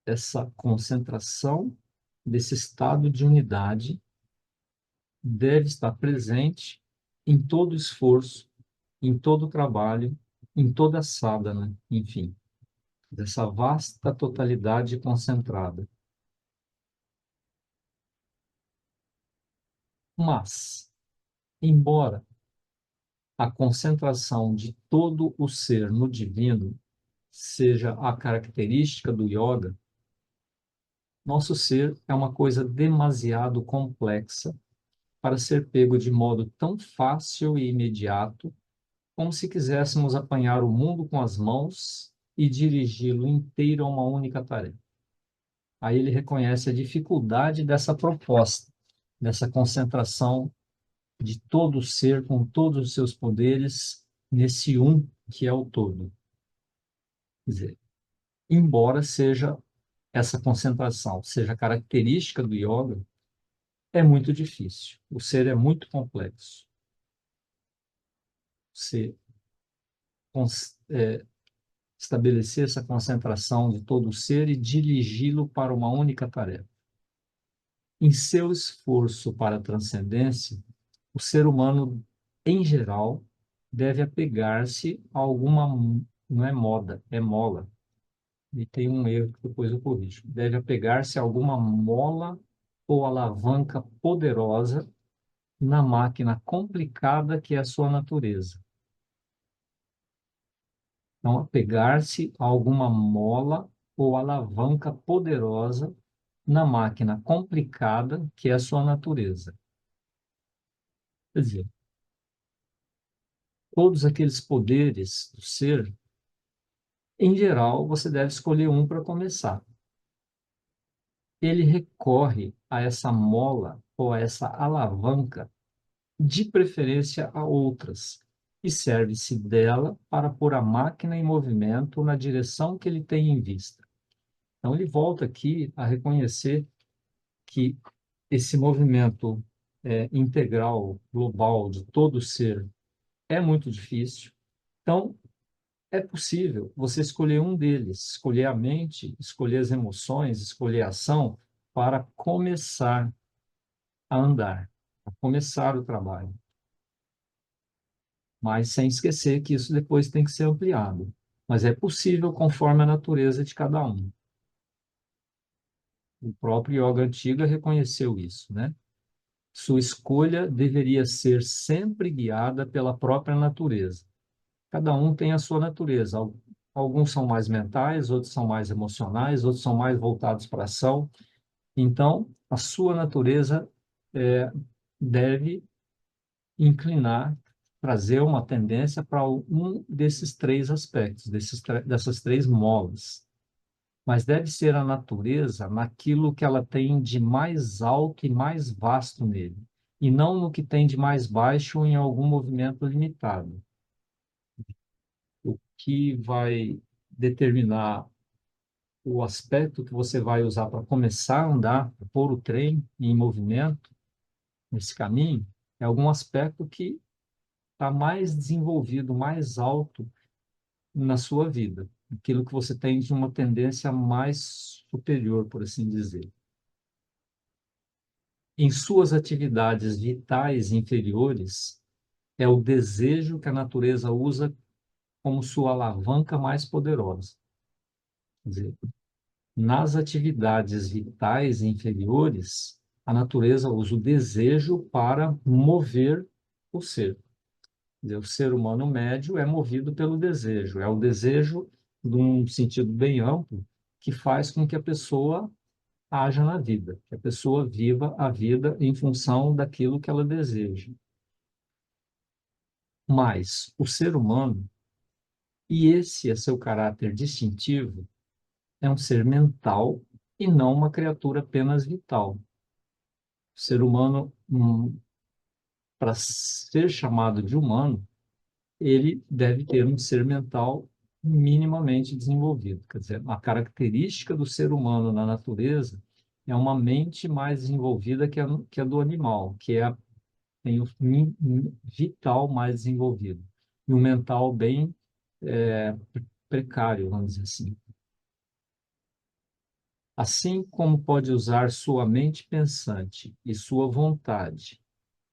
Essa concentração desse estado de unidade deve estar presente em todo esforço, em todo trabalho, em toda sadhana, enfim, dessa vasta totalidade concentrada. Mas, embora a concentração de todo o ser no divino seja a característica do yoga, nosso ser é uma coisa demasiado complexa para ser pego de modo tão fácil e imediato, como se quiséssemos apanhar o mundo com as mãos e dirigi-lo inteiro a uma única tarefa. Aí ele reconhece a dificuldade dessa proposta, dessa concentração de todo o ser com todos os seus poderes nesse um que é o todo. Quer dizer, embora seja essa concentração, seja característica do yoga, é muito difícil. O ser é muito complexo. Você estabelecer essa concentração de todo o ser e dirigi-lo para uma única tarefa. Em seu esforço para a transcendência, o ser humano, em geral, deve apegar-se a alguma, não é moda, é mola. E tem um erro que depois eu corrijo. Deve apegar-se a alguma mola ou alavanca poderosa na máquina complicada que é a sua natureza. Então, apegar-se a alguma mola ou alavanca poderosa na máquina complicada que é a sua natureza. Quer dizer, todos aqueles poderes do ser, em geral, você deve escolher um para começar. Ele recorre a essa mola ou a essa alavanca, de preferência a outras, e serve-se dela para pôr a máquina em movimento na direção que ele tem em vista. Então, ele volta aqui a reconhecer que esse movimento integral, global, de todo ser, é muito difícil. Então, é possível você escolher um deles, escolher a mente, escolher as emoções, escolher a ação, para começar a andar, a começar o trabalho. Mas sem esquecer que isso depois tem que ser ampliado. Mas é possível conforme a natureza de cada um. O próprio yoga antiga reconheceu isso, né? Sua escolha deveria ser sempre guiada pela própria natureza. Cada um tem a sua natureza. Alguns são mais mentais, outros são mais emocionais, outros são mais voltados para a ação. Então, a sua natureza deve inclinar, trazer uma tendência para um desses três aspectos, dessas três molas. Mas deve ser a natureza naquilo que ela tem de mais alto e mais vasto nele, e não no que tem de mais baixo em algum movimento limitado. O que vai determinar o aspecto que você vai usar para começar a andar, para pôr o trem em movimento, nesse caminho, é algum aspecto que está mais desenvolvido, mais alto na sua vida, aquilo que você tem de uma tendência mais superior, por assim dizer. Em suas atividades vitais inferiores, é o desejo que a natureza usa como sua alavanca mais poderosa. Quer dizer, nas atividades vitais inferiores, a natureza usa o desejo para mover o ser. Quer dizer, o ser humano médio é movido pelo desejo. É o desejo, num sentido bem amplo, que faz com que a pessoa haja na vida, que a pessoa viva a vida em função daquilo que ela deseja. Mas o ser humano, e esse é seu caráter distintivo, é um ser mental e não uma criatura apenas vital. O ser humano, para ser chamado de humano, ele deve ter um ser mental minimamente desenvolvido. Quer dizer, a característica do ser humano na natureza é uma mente mais desenvolvida que a do animal, tem o vital mais desenvolvido, e um mental bem precário, vamos dizer assim. Assim como pode usar sua mente pensante e sua vontade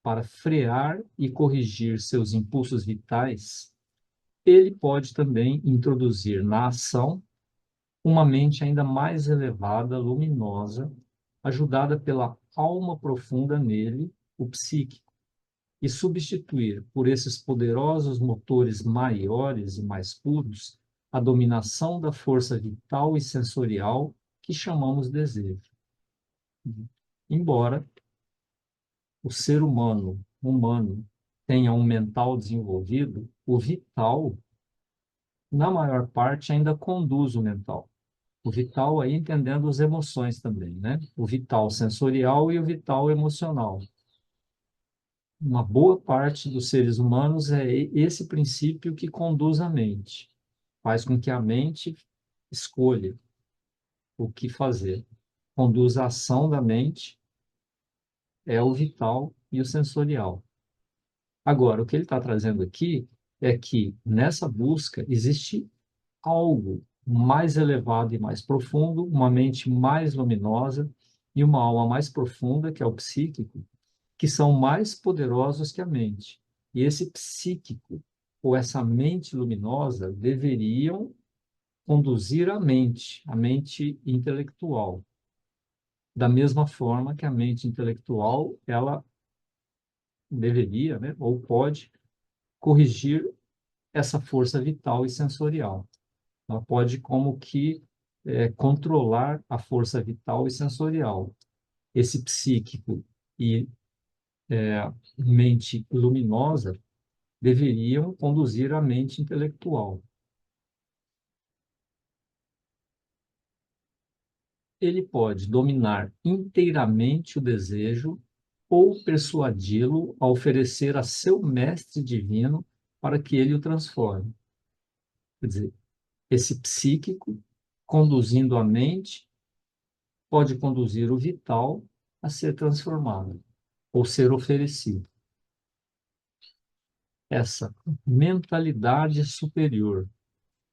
para frear e corrigir seus impulsos vitais, ele pode também introduzir na ação uma mente ainda mais elevada, luminosa, ajudada pela alma profunda nele, o psíquico, e substituir por esses poderosos motores maiores e mais puros a dominação da força vital e sensorial que chamamos desejo. Embora o ser humano tenha um mental desenvolvido, o vital, na maior parte, ainda conduz o mental. O vital aí entendendo as emoções também, né? O vital sensorial e o vital emocional. Uma boa parte dos seres humanos é esse princípio que conduz a mente, faz com que a mente escolha o que fazer. Conduz a ação da mente é o vital e o sensorial. Agora, o que ele está trazendo aqui é que nessa busca existe algo mais elevado e mais profundo, uma mente mais luminosa e uma alma mais profunda, que é o psíquico, que são mais poderosos que a mente. E esse psíquico, ou essa mente luminosa, deveriam conduzir a mente intelectual. Da mesma forma que a mente intelectual, ela deveria, né, ou pode, corrigir essa força vital e sensorial. Ela pode como que controlar a força vital e sensorial. Esse psíquico e mente luminosa deveriam conduzir a mente intelectual. Ele pode dominar inteiramente o desejo ou persuadi-lo a oferecer a seu mestre divino para que ele o transforme. Quer dizer, esse psíquico conduzindo a mente, pode conduzir o vital a ser transformado ou ser oferecido. Essa mentalidade superior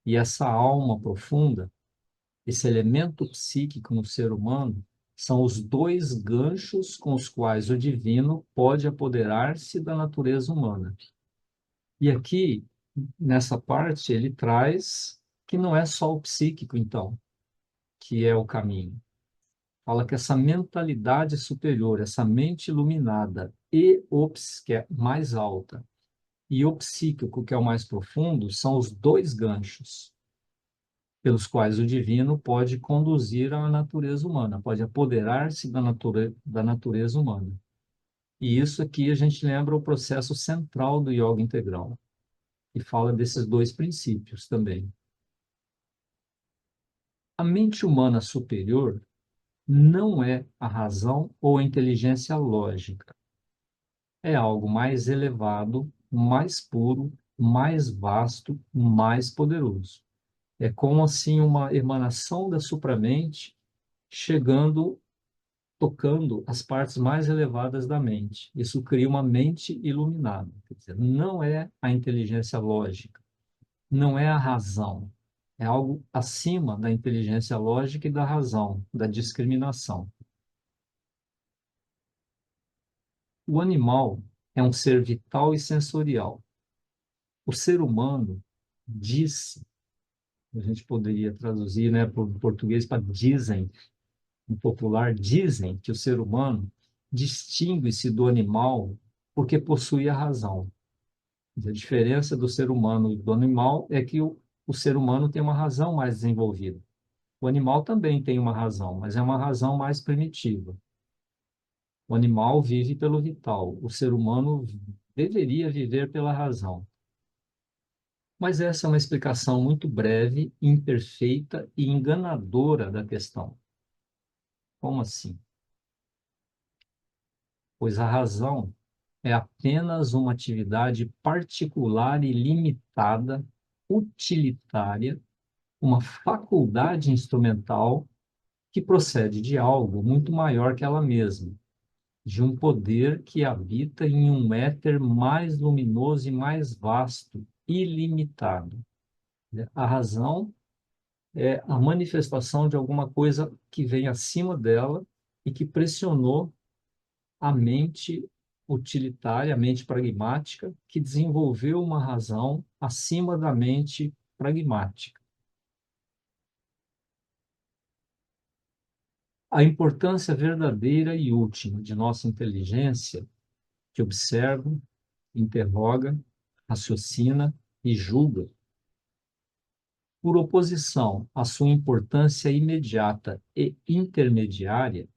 e essa alma profunda, esse elemento psíquico no ser humano, são os dois ganchos com os quais o divino pode apoderar-se da natureza humana. E aqui, nessa parte, ele traz que não é só o psíquico, então, que é o caminho. Fala que essa mentalidade superior, essa mente iluminada e que é mais alta, e o psíquico, que é o mais profundo, são os dois ganchos pelos quais o divino pode conduzir a natureza humana, pode apoderar-se da natureza humana. E isso aqui a gente lembra o processo central do yoga integral, que fala desses dois princípios também. A mente humana superior não é a razão ou a inteligência lógica. É algo mais elevado, mais puro, mais vasto, mais poderoso. É como assim uma emanação da supramente chegando, tocando as partes mais elevadas da mente. Isso cria uma mente iluminada. Quer dizer, não é a inteligência lógica, não é a razão. É algo acima da inteligência lógica e da razão, da discriminação. O animal é um ser vital e sensorial. O ser humano diz, a gente poderia traduzir, né, para o português para dizem, no popular, dizem que o ser humano distingue-se do animal porque possui a razão. A diferença do ser humano e do animal é que o ser humano tem uma razão mais desenvolvida. O animal também tem uma razão, mas é uma razão mais primitiva. O animal vive pelo vital, o ser humano deveria viver pela razão. Mas essa é uma explicação muito breve, imperfeita e enganadora da questão. Como assim? Pois a razão é apenas uma atividade particular e limitada, utilitária, uma faculdade instrumental que procede de algo muito maior que ela mesma, de um poder que habita em um éter mais luminoso e mais vasto, ilimitado. A razão é a manifestação de alguma coisa que vem acima dela e que pressionou a mente utilitária, a mente pragmática, que desenvolveu uma razão acima da mente pragmática. A importância verdadeira e última de nossa inteligência, que observa, interroga, raciocina e julga, por oposição à sua importância imediata e intermediária,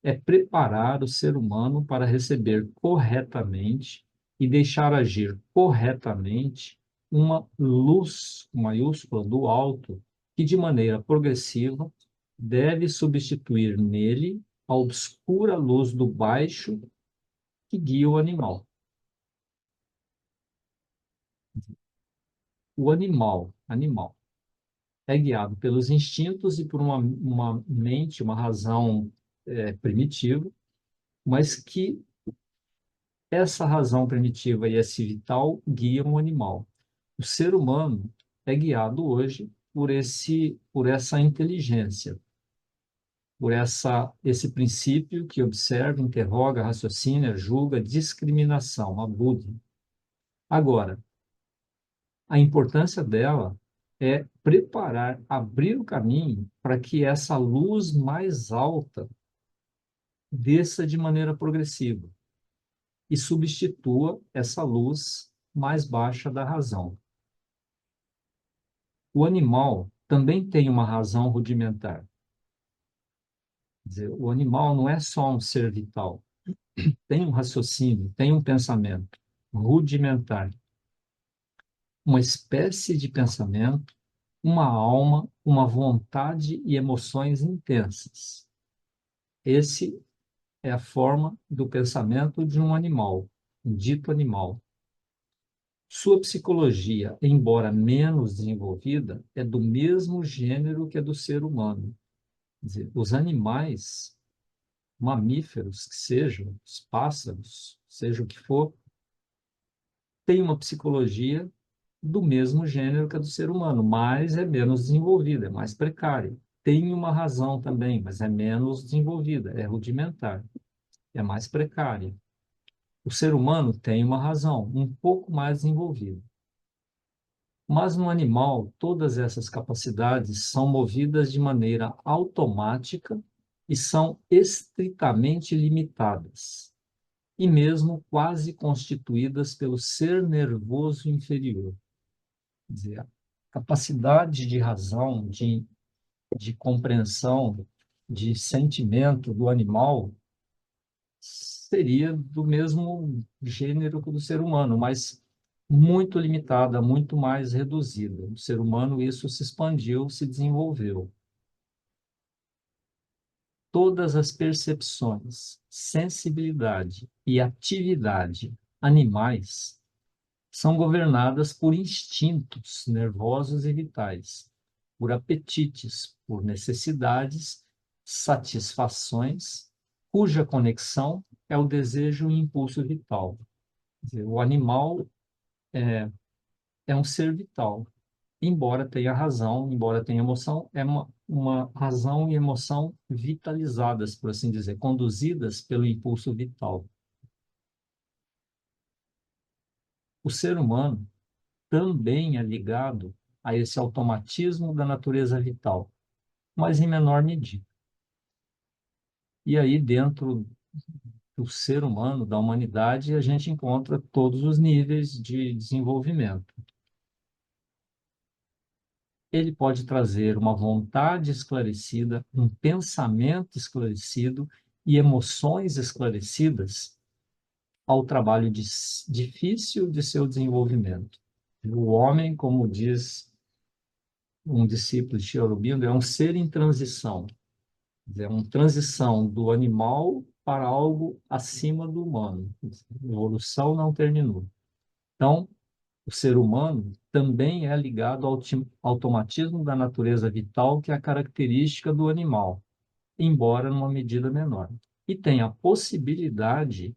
é preparar o ser humano para receber corretamente e deixar agir corretamente uma luz maiúscula do alto, que de maneira progressiva deve substituir nele a obscura luz do baixo que guia o animal. O animal, é guiado pelos instintos e por uma mente, uma razão primitiva, mas que essa razão primitiva e esse vital guiam o animal. O ser humano é guiado hoje por essa inteligência, por esse princípio que observa, interroga, raciocina, julga, discriminação, a Buddha. Agora, a importância dela é preparar, abrir o caminho para que essa luz mais alta desça de maneira progressiva e substitua essa luz mais baixa da razão. O animal também tem uma razão rudimentar. Quer dizer, o animal não é só um ser vital, tem um raciocínio, tem um pensamento rudimentar, uma espécie de pensamento, uma alma, uma vontade e emoções intensas. Esse é a forma do pensamento de um animal, um dito animal. Sua psicologia, embora menos desenvolvida, é do mesmo gênero que a do ser humano. Quer dizer, os animais, mamíferos que sejam, os pássaros, seja o que for, têm uma psicologia do mesmo gênero que a do ser humano, mas é menos desenvolvida, é mais precária. Tem uma razão também, mas é menos desenvolvida, é rudimentar, é mais precária. O ser humano tem uma razão, um pouco mais desenvolvida. Mas no animal, todas essas capacidades são movidas de maneira automática e são estritamente limitadas, e mesmo quase constituídas pelo ser nervoso inferior. Quer dizer, a capacidade de razão, de compreensão, de sentimento do animal seria do mesmo gênero que o do ser humano, mas muito limitada, muito mais reduzida. O ser humano, isso se expandiu, se desenvolveu. Todas as percepções, sensibilidade e atividade animais são governadas por instintos nervosos e vitais, por apetites, por necessidades, satisfações, cuja conexão é o desejo e impulso vital. Quer dizer, o animal é um ser vital, embora tenha razão, embora tenha emoção, é uma razão e emoção vitalizadas, por assim dizer, conduzidas pelo impulso vital. O ser humano também é ligado a esse automatismo da natureza vital, mas em menor medida. E aí, dentro do ser humano, da humanidade, a gente encontra todos os níveis de desenvolvimento. Ele pode trazer uma vontade esclarecida, um pensamento esclarecido e emoções esclarecidas ao trabalho difícil de seu desenvolvimento. O homem, como diz um discípulo de Aurobindo, é um ser em transição. É uma transição do animal para algo acima do humano. A evolução não terminou. Então, o ser humano também é ligado ao automatismo da natureza vital, que é a característica do animal, embora numa medida menor. E tem a possibilidade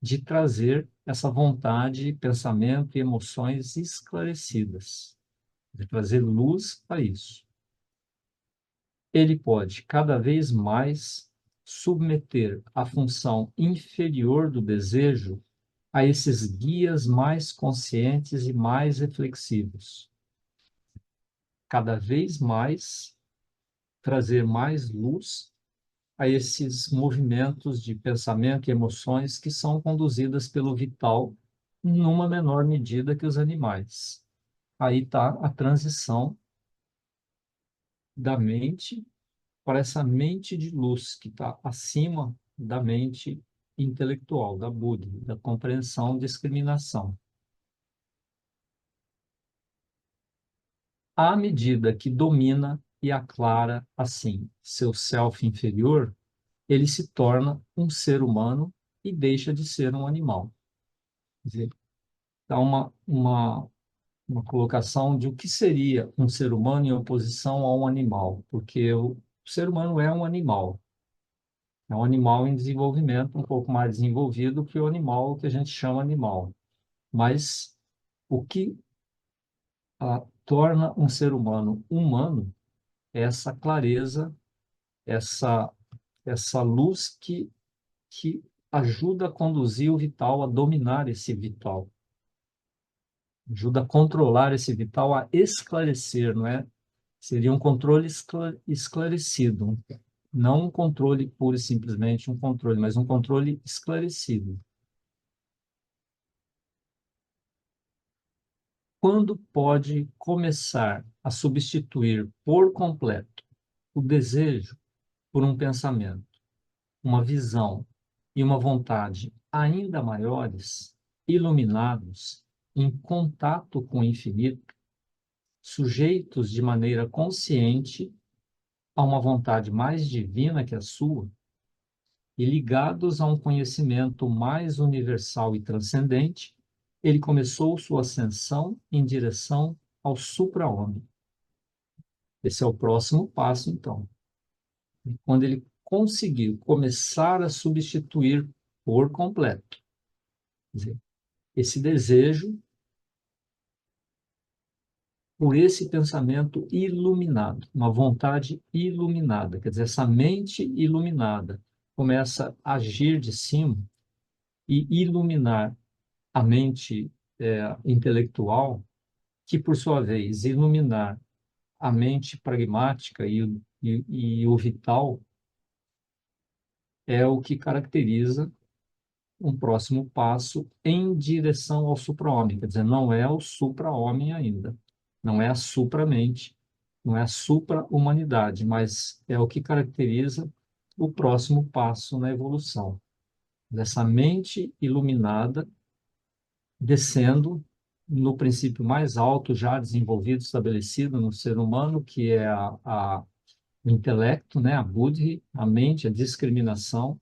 de trazer essa vontade, pensamento e emoções esclarecidas, de trazer luz a isso. Ele pode cada vez mais submeter a função inferior do desejo a esses guias mais conscientes e mais reflexivos. Cada vez mais trazer mais luz a esses movimentos de pensamento e emoções que são conduzidas pelo vital numa menor medida que os animais. Aí está a transição da mente para essa mente de luz que está acima da mente intelectual, da Buda, da compreensão, discriminação. À medida que domina e aclara, assim, seu self inferior, ele se torna um ser humano e deixa de ser um animal. Quer dizer, dá uma colocação de o que seria um ser humano em oposição a um animal, porque o ser humano é um animal. É um animal em desenvolvimento, um pouco mais desenvolvido que o animal que a gente chama animal. Mas o que torna um ser humano humano é essa clareza, essa, essa luz que ajuda a conduzir o vital, a dominar esse vital, ajuda a controlar esse vital, a esclarecer, não é? Seria um controle esclarecido, não um controle puro e simplesmente um controle, mas um controle esclarecido. Quando pode começar a substituir por completo o desejo por um pensamento, uma visão e uma vontade ainda maiores, iluminados, em contato com o infinito, sujeitos de maneira consciente a uma vontade mais divina que a sua e ligados a um conhecimento mais universal e transcendente, ele começou sua ascensão em direção ao supra-homem. Esse é o próximo passo, então. Quando ele conseguiu começar a substituir por completo, quer dizer, esse desejo por esse pensamento iluminado, uma vontade iluminada, quer dizer, essa mente iluminada começa a agir de cima e iluminar a mente intelectual, que, por sua vez, iluminar a mente pragmática e o vital, é o que caracteriza um próximo passo em direção ao supra-homem. Quer dizer, não é o supra-homem ainda, não é a supra-mente, não é a supra-humanidade, mas é o que caracteriza o próximo passo na evolução. Dessa mente iluminada descendo no princípio mais alto já desenvolvido, estabelecido no ser humano, que é o intelecto, né? A buddhi, a mente, a discriminação.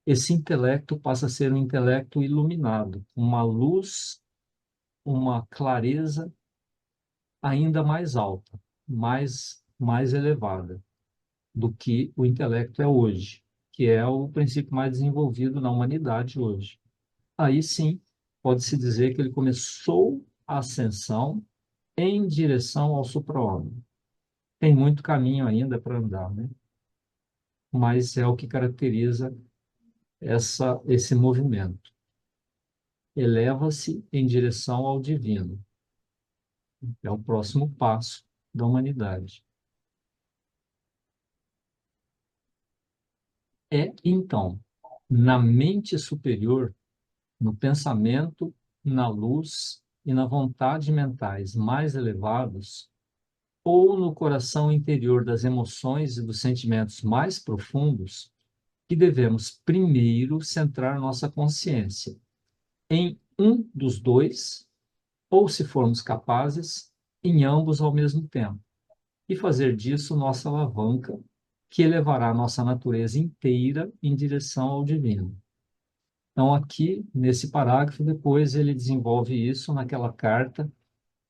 Esse intelecto passa a ser um intelecto iluminado, uma luz, uma clareza ainda mais alta, mais elevada do que o intelecto é hoje, que é o princípio mais desenvolvido na humanidade hoje. Aí sim, pode-se dizer que ele começou a ascensão em direção ao supra-homem. Tem muito caminho ainda para andar, né? Mas é o que caracteriza esse movimento. Eleva-se em direção ao divino. É o próximo passo da humanidade. É, então, na mente superior, no pensamento, na luz e na vontade mentais mais elevados, ou no coração interior das emoções e dos sentimentos mais profundos, que devemos primeiro centrar nossa consciência em um dos dois, ou, se formos capazes, em ambos ao mesmo tempo, e fazer disso nossa alavanca, que elevará nossa natureza inteira em direção ao divino. Então, aqui, nesse parágrafo, depois ele desenvolve isso naquela carta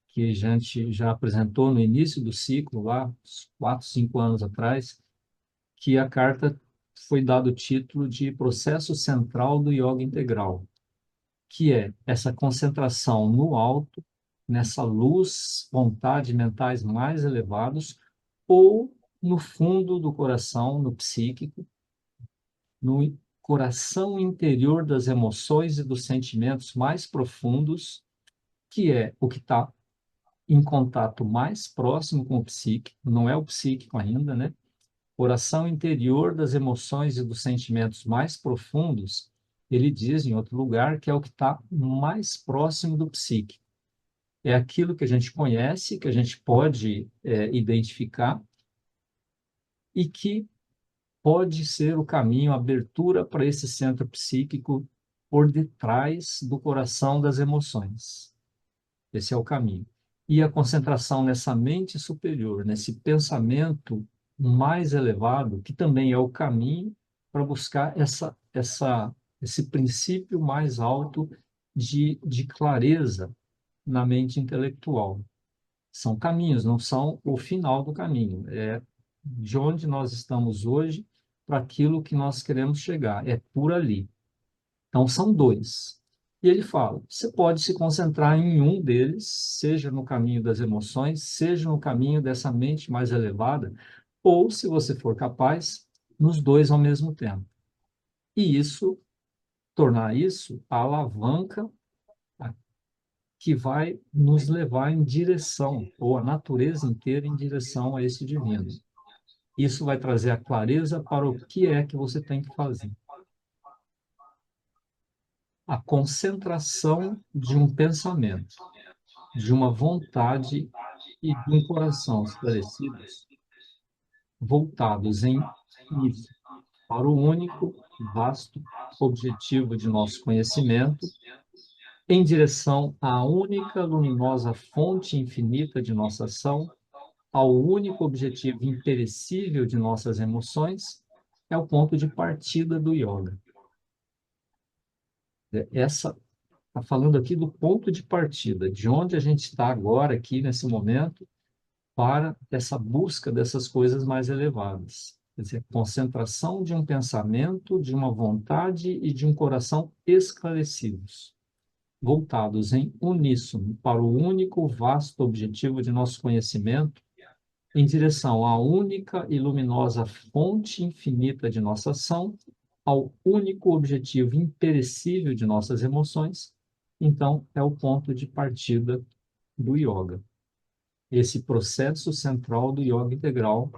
que a gente já apresentou no início do ciclo, lá, uns 4, 5 anos atrás, que a carta foi dado o título de Processo Central do Yoga Integral, que é essa concentração no alto, nessa luz, vontade mentais mais elevados, ou no fundo do coração, no psíquico, no coração interior das emoções e dos sentimentos mais profundos, que é o que está em contato mais próximo com o psíquico, não é o psíquico ainda, né? Coração interior das emoções e dos sentimentos mais profundos, ele diz em outro lugar que é o que está mais próximo do psíquico. É aquilo que a gente conhece, que a gente pode identificar e que pode ser o caminho, a abertura para esse centro psíquico por detrás do coração das emoções. Esse é o caminho. E a concentração nessa mente superior, nesse pensamento mais elevado, que também é o caminho para buscar esse princípio mais alto de clareza na mente intelectual. São caminhos, não são o final do caminho. É de onde nós estamos hoje para aquilo que nós queremos chegar. É por ali. Então, são dois. E ele fala: você pode se concentrar em um deles, seja no caminho das emoções, seja no caminho dessa mente mais elevada, ou, se você for capaz, nos dois ao mesmo tempo. E tornar isso a alavanca que vai nos levar em direção, ou a natureza inteira em direção a esse divino. Isso vai trazer a clareza para o que é que você tem que fazer. A concentração de um pensamento, de uma vontade e de um coração esclarecidos, voltados em isso, para o único, vasto objetivo de nosso conhecimento, em direção à única luminosa fonte infinita de nossa ação, ao único objetivo imperecível de nossas emoções, é o ponto de partida do yoga. Essa está falando aqui do ponto de partida, de onde a gente está agora, aqui nesse momento, para essa busca dessas coisas mais elevadas. Quer dizer, concentração de um pensamento, de uma vontade e de um coração esclarecidos, voltados em uníssono para o único vasto objetivo de nosso conhecimento, em direção à única e luminosa fonte infinita de nossa ação, ao único objetivo imperecível de nossas emoções, então é o ponto de partida do yoga. Esse processo central do yoga integral,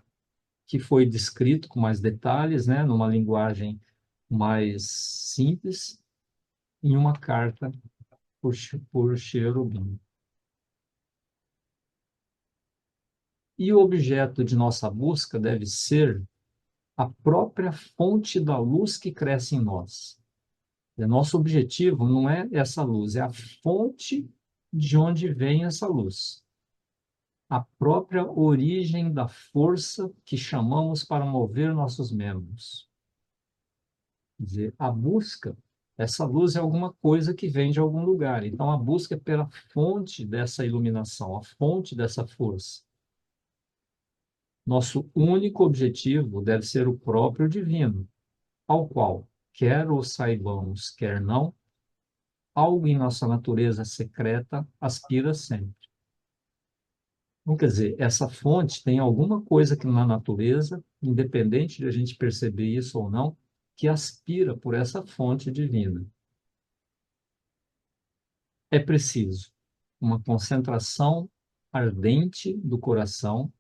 que foi descrito com mais detalhes, né, numa linguagem mais simples, em uma carta por Sri Aurobindo. E o objeto de nossa busca deve ser a própria fonte da luz que cresce em nós. E nosso objetivo não é essa luz, é a fonte de onde vem essa luz. A própria origem da força que chamamos para mover nossos membros. Quer dizer, a busca, essa luz é alguma coisa que vem de algum lugar. Então, a busca é pela fonte dessa iluminação, a fonte dessa força. Nosso único objetivo deve ser o próprio divino, ao qual, quer o saibamos, quer não, algo em nossa natureza secreta aspira sempre. Então, quer dizer, essa fonte tem alguma coisa que na natureza, independente de a gente perceber isso ou não, que aspira por essa fonte divina. É preciso uma concentração ardente do coração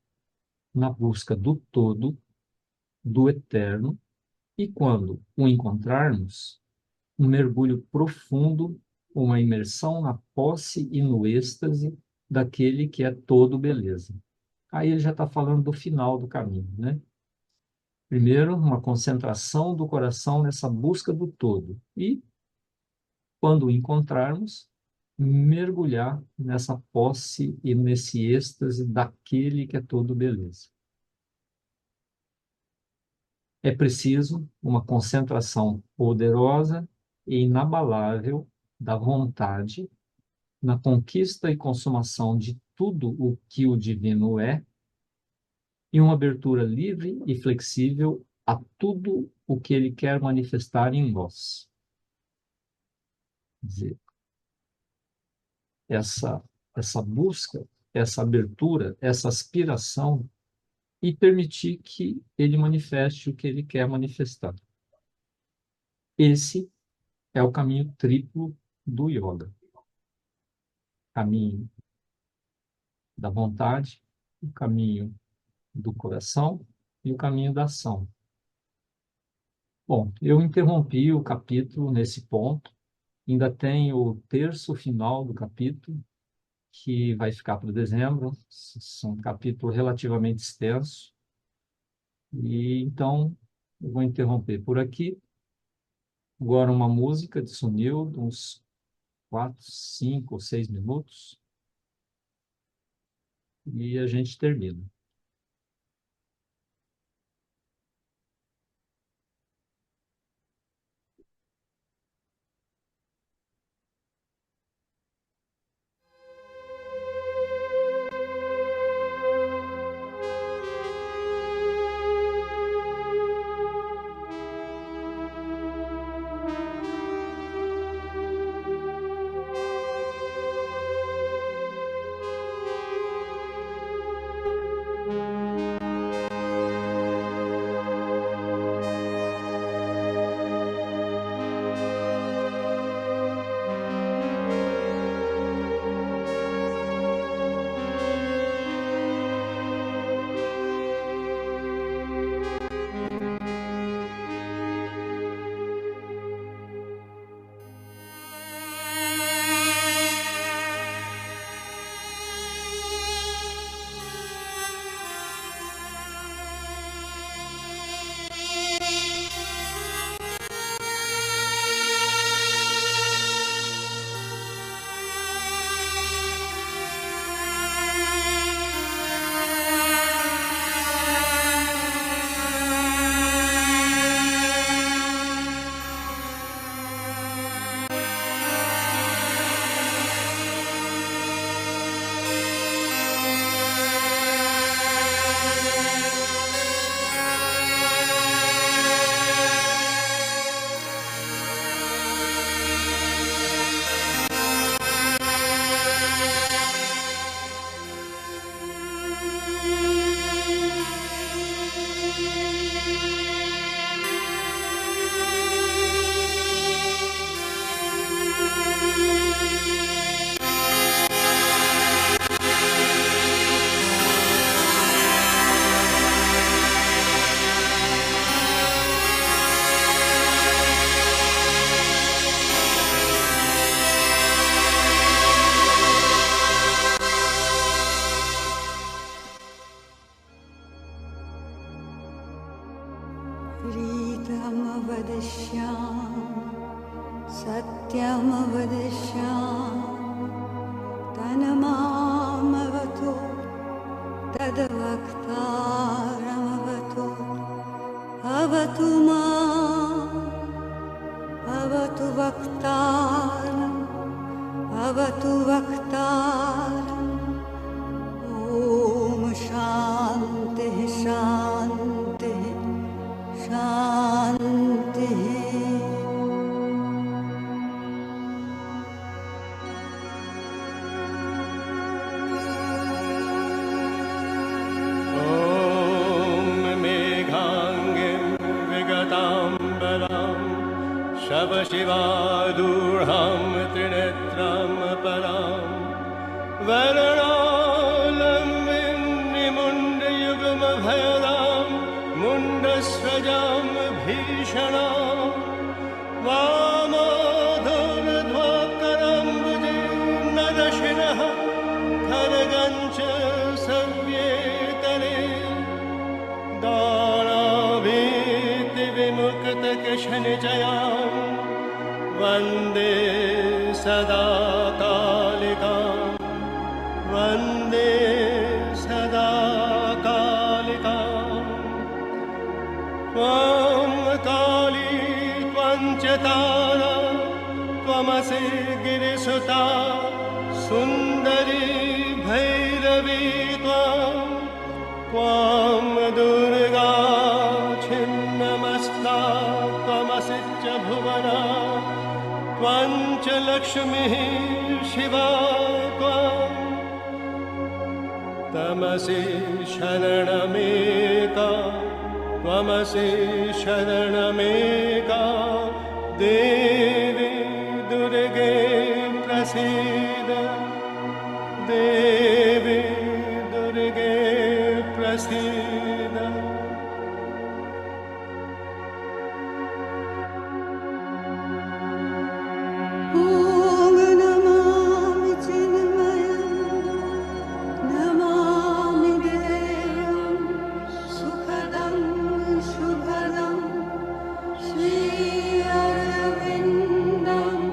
na busca do todo, do eterno, e quando o encontrarmos, um mergulho profundo, uma imersão na posse e no êxtase daquele que é todo beleza. Aí ele já está falando do final do caminho, né? Primeiro, uma concentração do coração nessa busca do todo. E, quando o encontrarmos, mergulhar nessa posse e nesse êxtase daquele que é todo beleza. É preciso uma concentração poderosa e inabalável da vontade na conquista e consumação de tudo o que o divino é, e uma abertura livre e flexível a tudo o que ele quer manifestar em nós. Quer dizer, essa busca, essa abertura, essa aspiração e permitir que ele manifeste o que ele quer manifestar. Esse é o caminho triplo do yoga. Caminho da vontade, o caminho do coração e o caminho da ação. Bom, eu interrompi o capítulo nesse ponto. Ainda tem o terço final do capítulo, que vai ficar para dezembro. É um capítulo relativamente extenso. E então, eu vou interromper por aqui. Agora uma música de Sunil, de uns 4, 5 ou 6 minutos, e a gente termina. सत्यमवदिष्यामि तन्मामवतु तद्वक्तारमवतु अवतु माम् अवतु वक्तारम् अवतु वक्तारम् ॐ शान्तिः शान्तिः शान्तिः शवशिवादूढां त्रिनेत्रां परां वरणालम्बिं निमुण्डयुगमभयदां मुण्डस्रजां भीषणां वामोदरध्वाकरम्बुजे नरशिरः खरगञ्च सव्येतले दानाभीतिविमुक्तकृशनिचयां वन्दे सदा कालिकां वन्दे सदा कालिकाम् त्वं काली त्वं च तारा त्वमसि गिरिसुता सुन्दरी भैरवी त्वां दुर्गा छिन्नमस्ता त्वमसि च भुवना त्वं च लक्ष्मीः शिवा त्वमसि शरणमेका त्वमसि शरणमेका देवी दुर्गे प्रसीद देवी दुर्गे प्रसीद ॐ नमामि चिन्मयं नमामि देवं सुखदं शुभदं श्री अरविन्दम्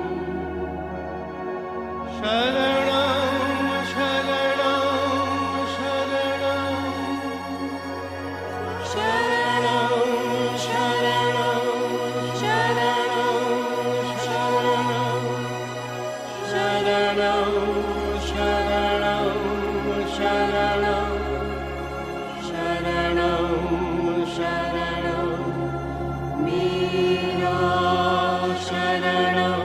शरणं शरणं शरणं शरणं शरणं शरणं शरणं शरणं शरणं शरणं शरणं मीरा शरणं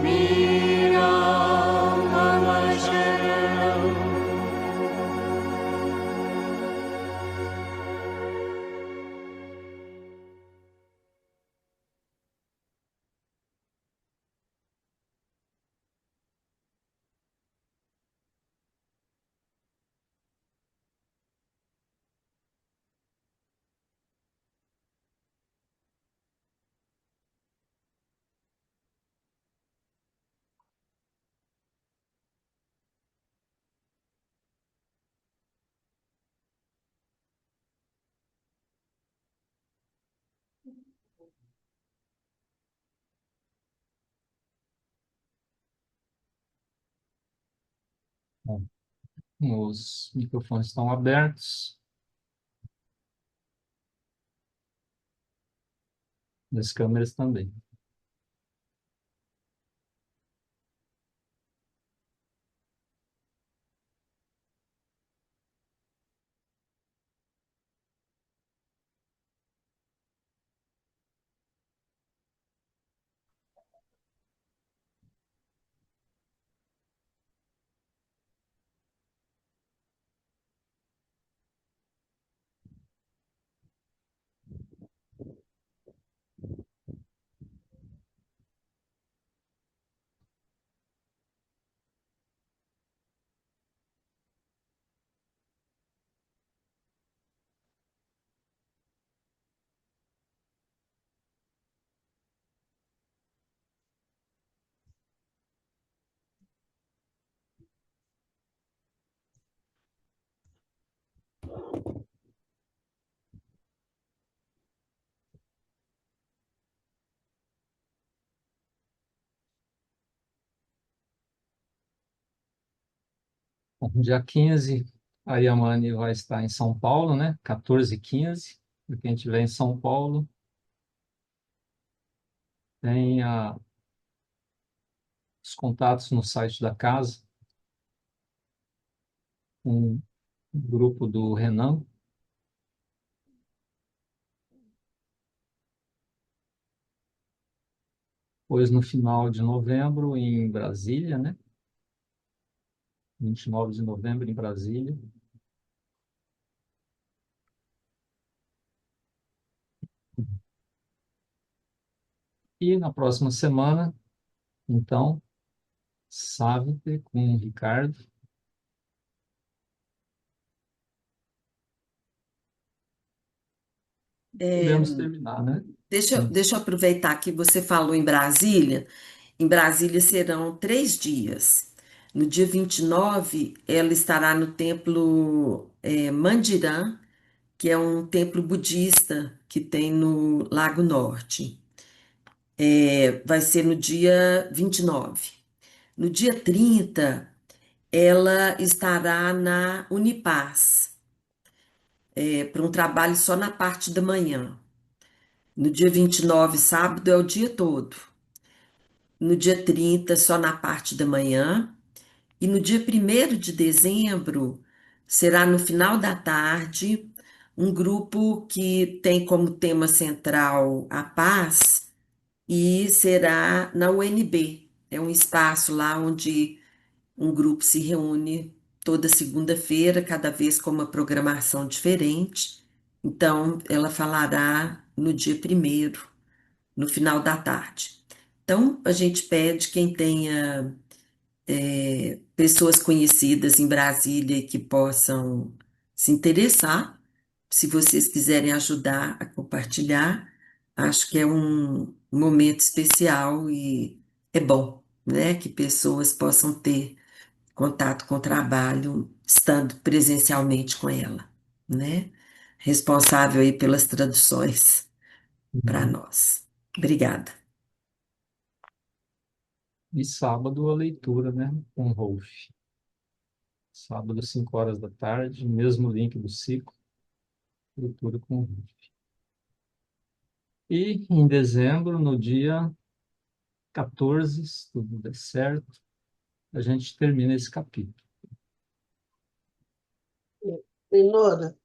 मीरा मम शरणम् Bom, os microfones estão abertos, as câmeras também. Bom, dia 15, a Yamane vai estar em São Paulo, né? 14h15. Para quem estiver em São Paulo, tem os contatos no site da casa, um grupo do Renan. Depois, no final de novembro, em Brasília, né? 29 de novembro, em Brasília. E na próxima semana, então, Sávite com o Ricardo. Podemos terminar, né? Sim. Deixa eu aproveitar que você falou em Brasília. Em Brasília serão 3 dias. No dia 29, ela estará no templo Mandirã, que é um templo budista que tem no Lago Norte. Vai ser no dia 29. No dia 30, ela estará na Unipaz, para um trabalho só na parte da manhã. No dia 29, sábado, é o dia todo. No dia 30, só na parte da manhã. E no dia 1º de dezembro, será no final da tarde, um grupo que tem como tema central a paz e será na UNB. É um espaço lá onde um grupo se reúne toda segunda-feira, cada vez com uma programação diferente. Então, ela falará no dia 1º, no final da tarde. Então, a gente pede quem tenha pessoas conhecidas em Brasília que possam se interessar. Se vocês quiserem ajudar a compartilhar, acho que é um momento especial e é bom, né, que pessoas possam ter contato com o trabalho estando presencialmente com ela, né? Responsável aí pelas traduções para Uhum. nós. Obrigada. E sábado, a leitura, né? Com o Rolf. Sábado, 5 horas da tarde, mesmo link do ciclo, leitura com o Rolf. E em dezembro, no dia 14, se tudo der certo, a gente termina esse capítulo. Senhora,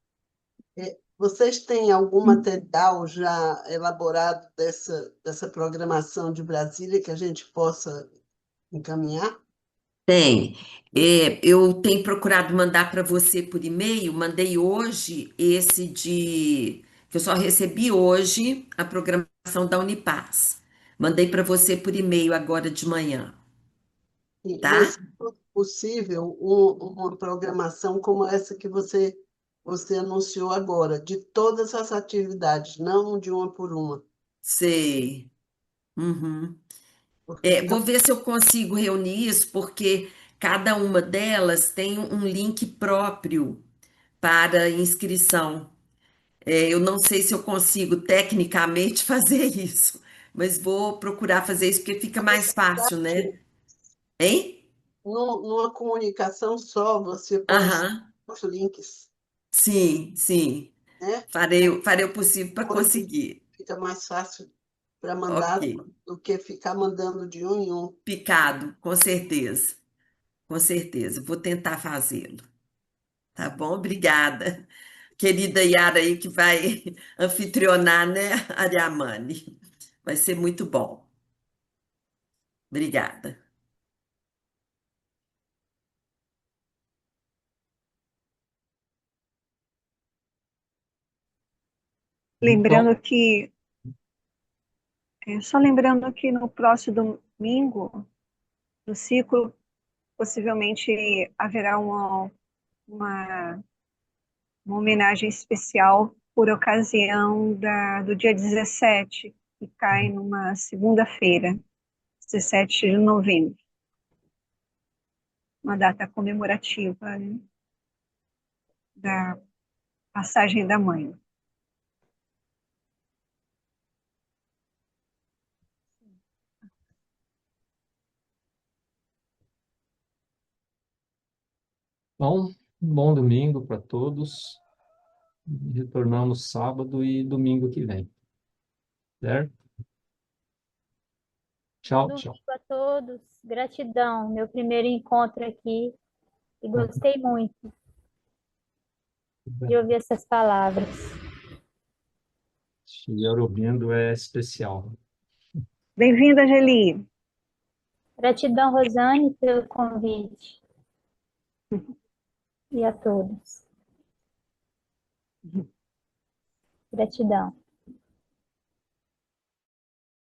vocês têm algum material já elaborado dessa programação de Brasília que a gente possa encaminhar? Tem. Eu tenho procurado mandar para você por e-mail. Mandei hoje esse que eu só recebi hoje a programação da Unipaz. Mandei para você por e-mail agora de manhã, Mas, tá? se for possível, uma programação como essa que você anunciou agora, de todas as atividades, não de uma por uma, Sei. Uhum. porque fica. Vou ver se eu consigo reunir isso, porque cada uma delas tem um link próprio para inscrição. Eu não sei se eu consigo tecnicamente fazer isso, mas vou procurar fazer isso porque fica mais fácil, né? Hein? Numa comunicação só, você põe Aham, os links, sim, sim. né? Farei o possível para Hoje conseguir. fica mais fácil para mandar Ok. do que ficar mandando de um em um. Picado, com certeza. Com certeza. Vou tentar fazê-lo. Tá bom? Obrigada. Querida Yara aí que vai anfitrionar, né, Ariamane? Vai ser muito bom. Obrigada. Então, só lembrando que no próximo domingo, no ciclo, possivelmente haverá uma, uma homenagem especial por ocasião do dia 17, que cai numa segunda-feira, 17 de novembro, uma data comemorativa, né, da passagem da mãe. Bom, um bom domingo para todos. Retornamos sábado e domingo que vem, certo? Bom Tchau, tchau. domingo a todos. Gratidão. Meu primeiro encontro aqui e gostei muito de ouvir essas palavras. Estiver ouvindo é especial. Bem-vinda, Geli. Gratidão, Rosane, pelo convite e a todos. Gratidão.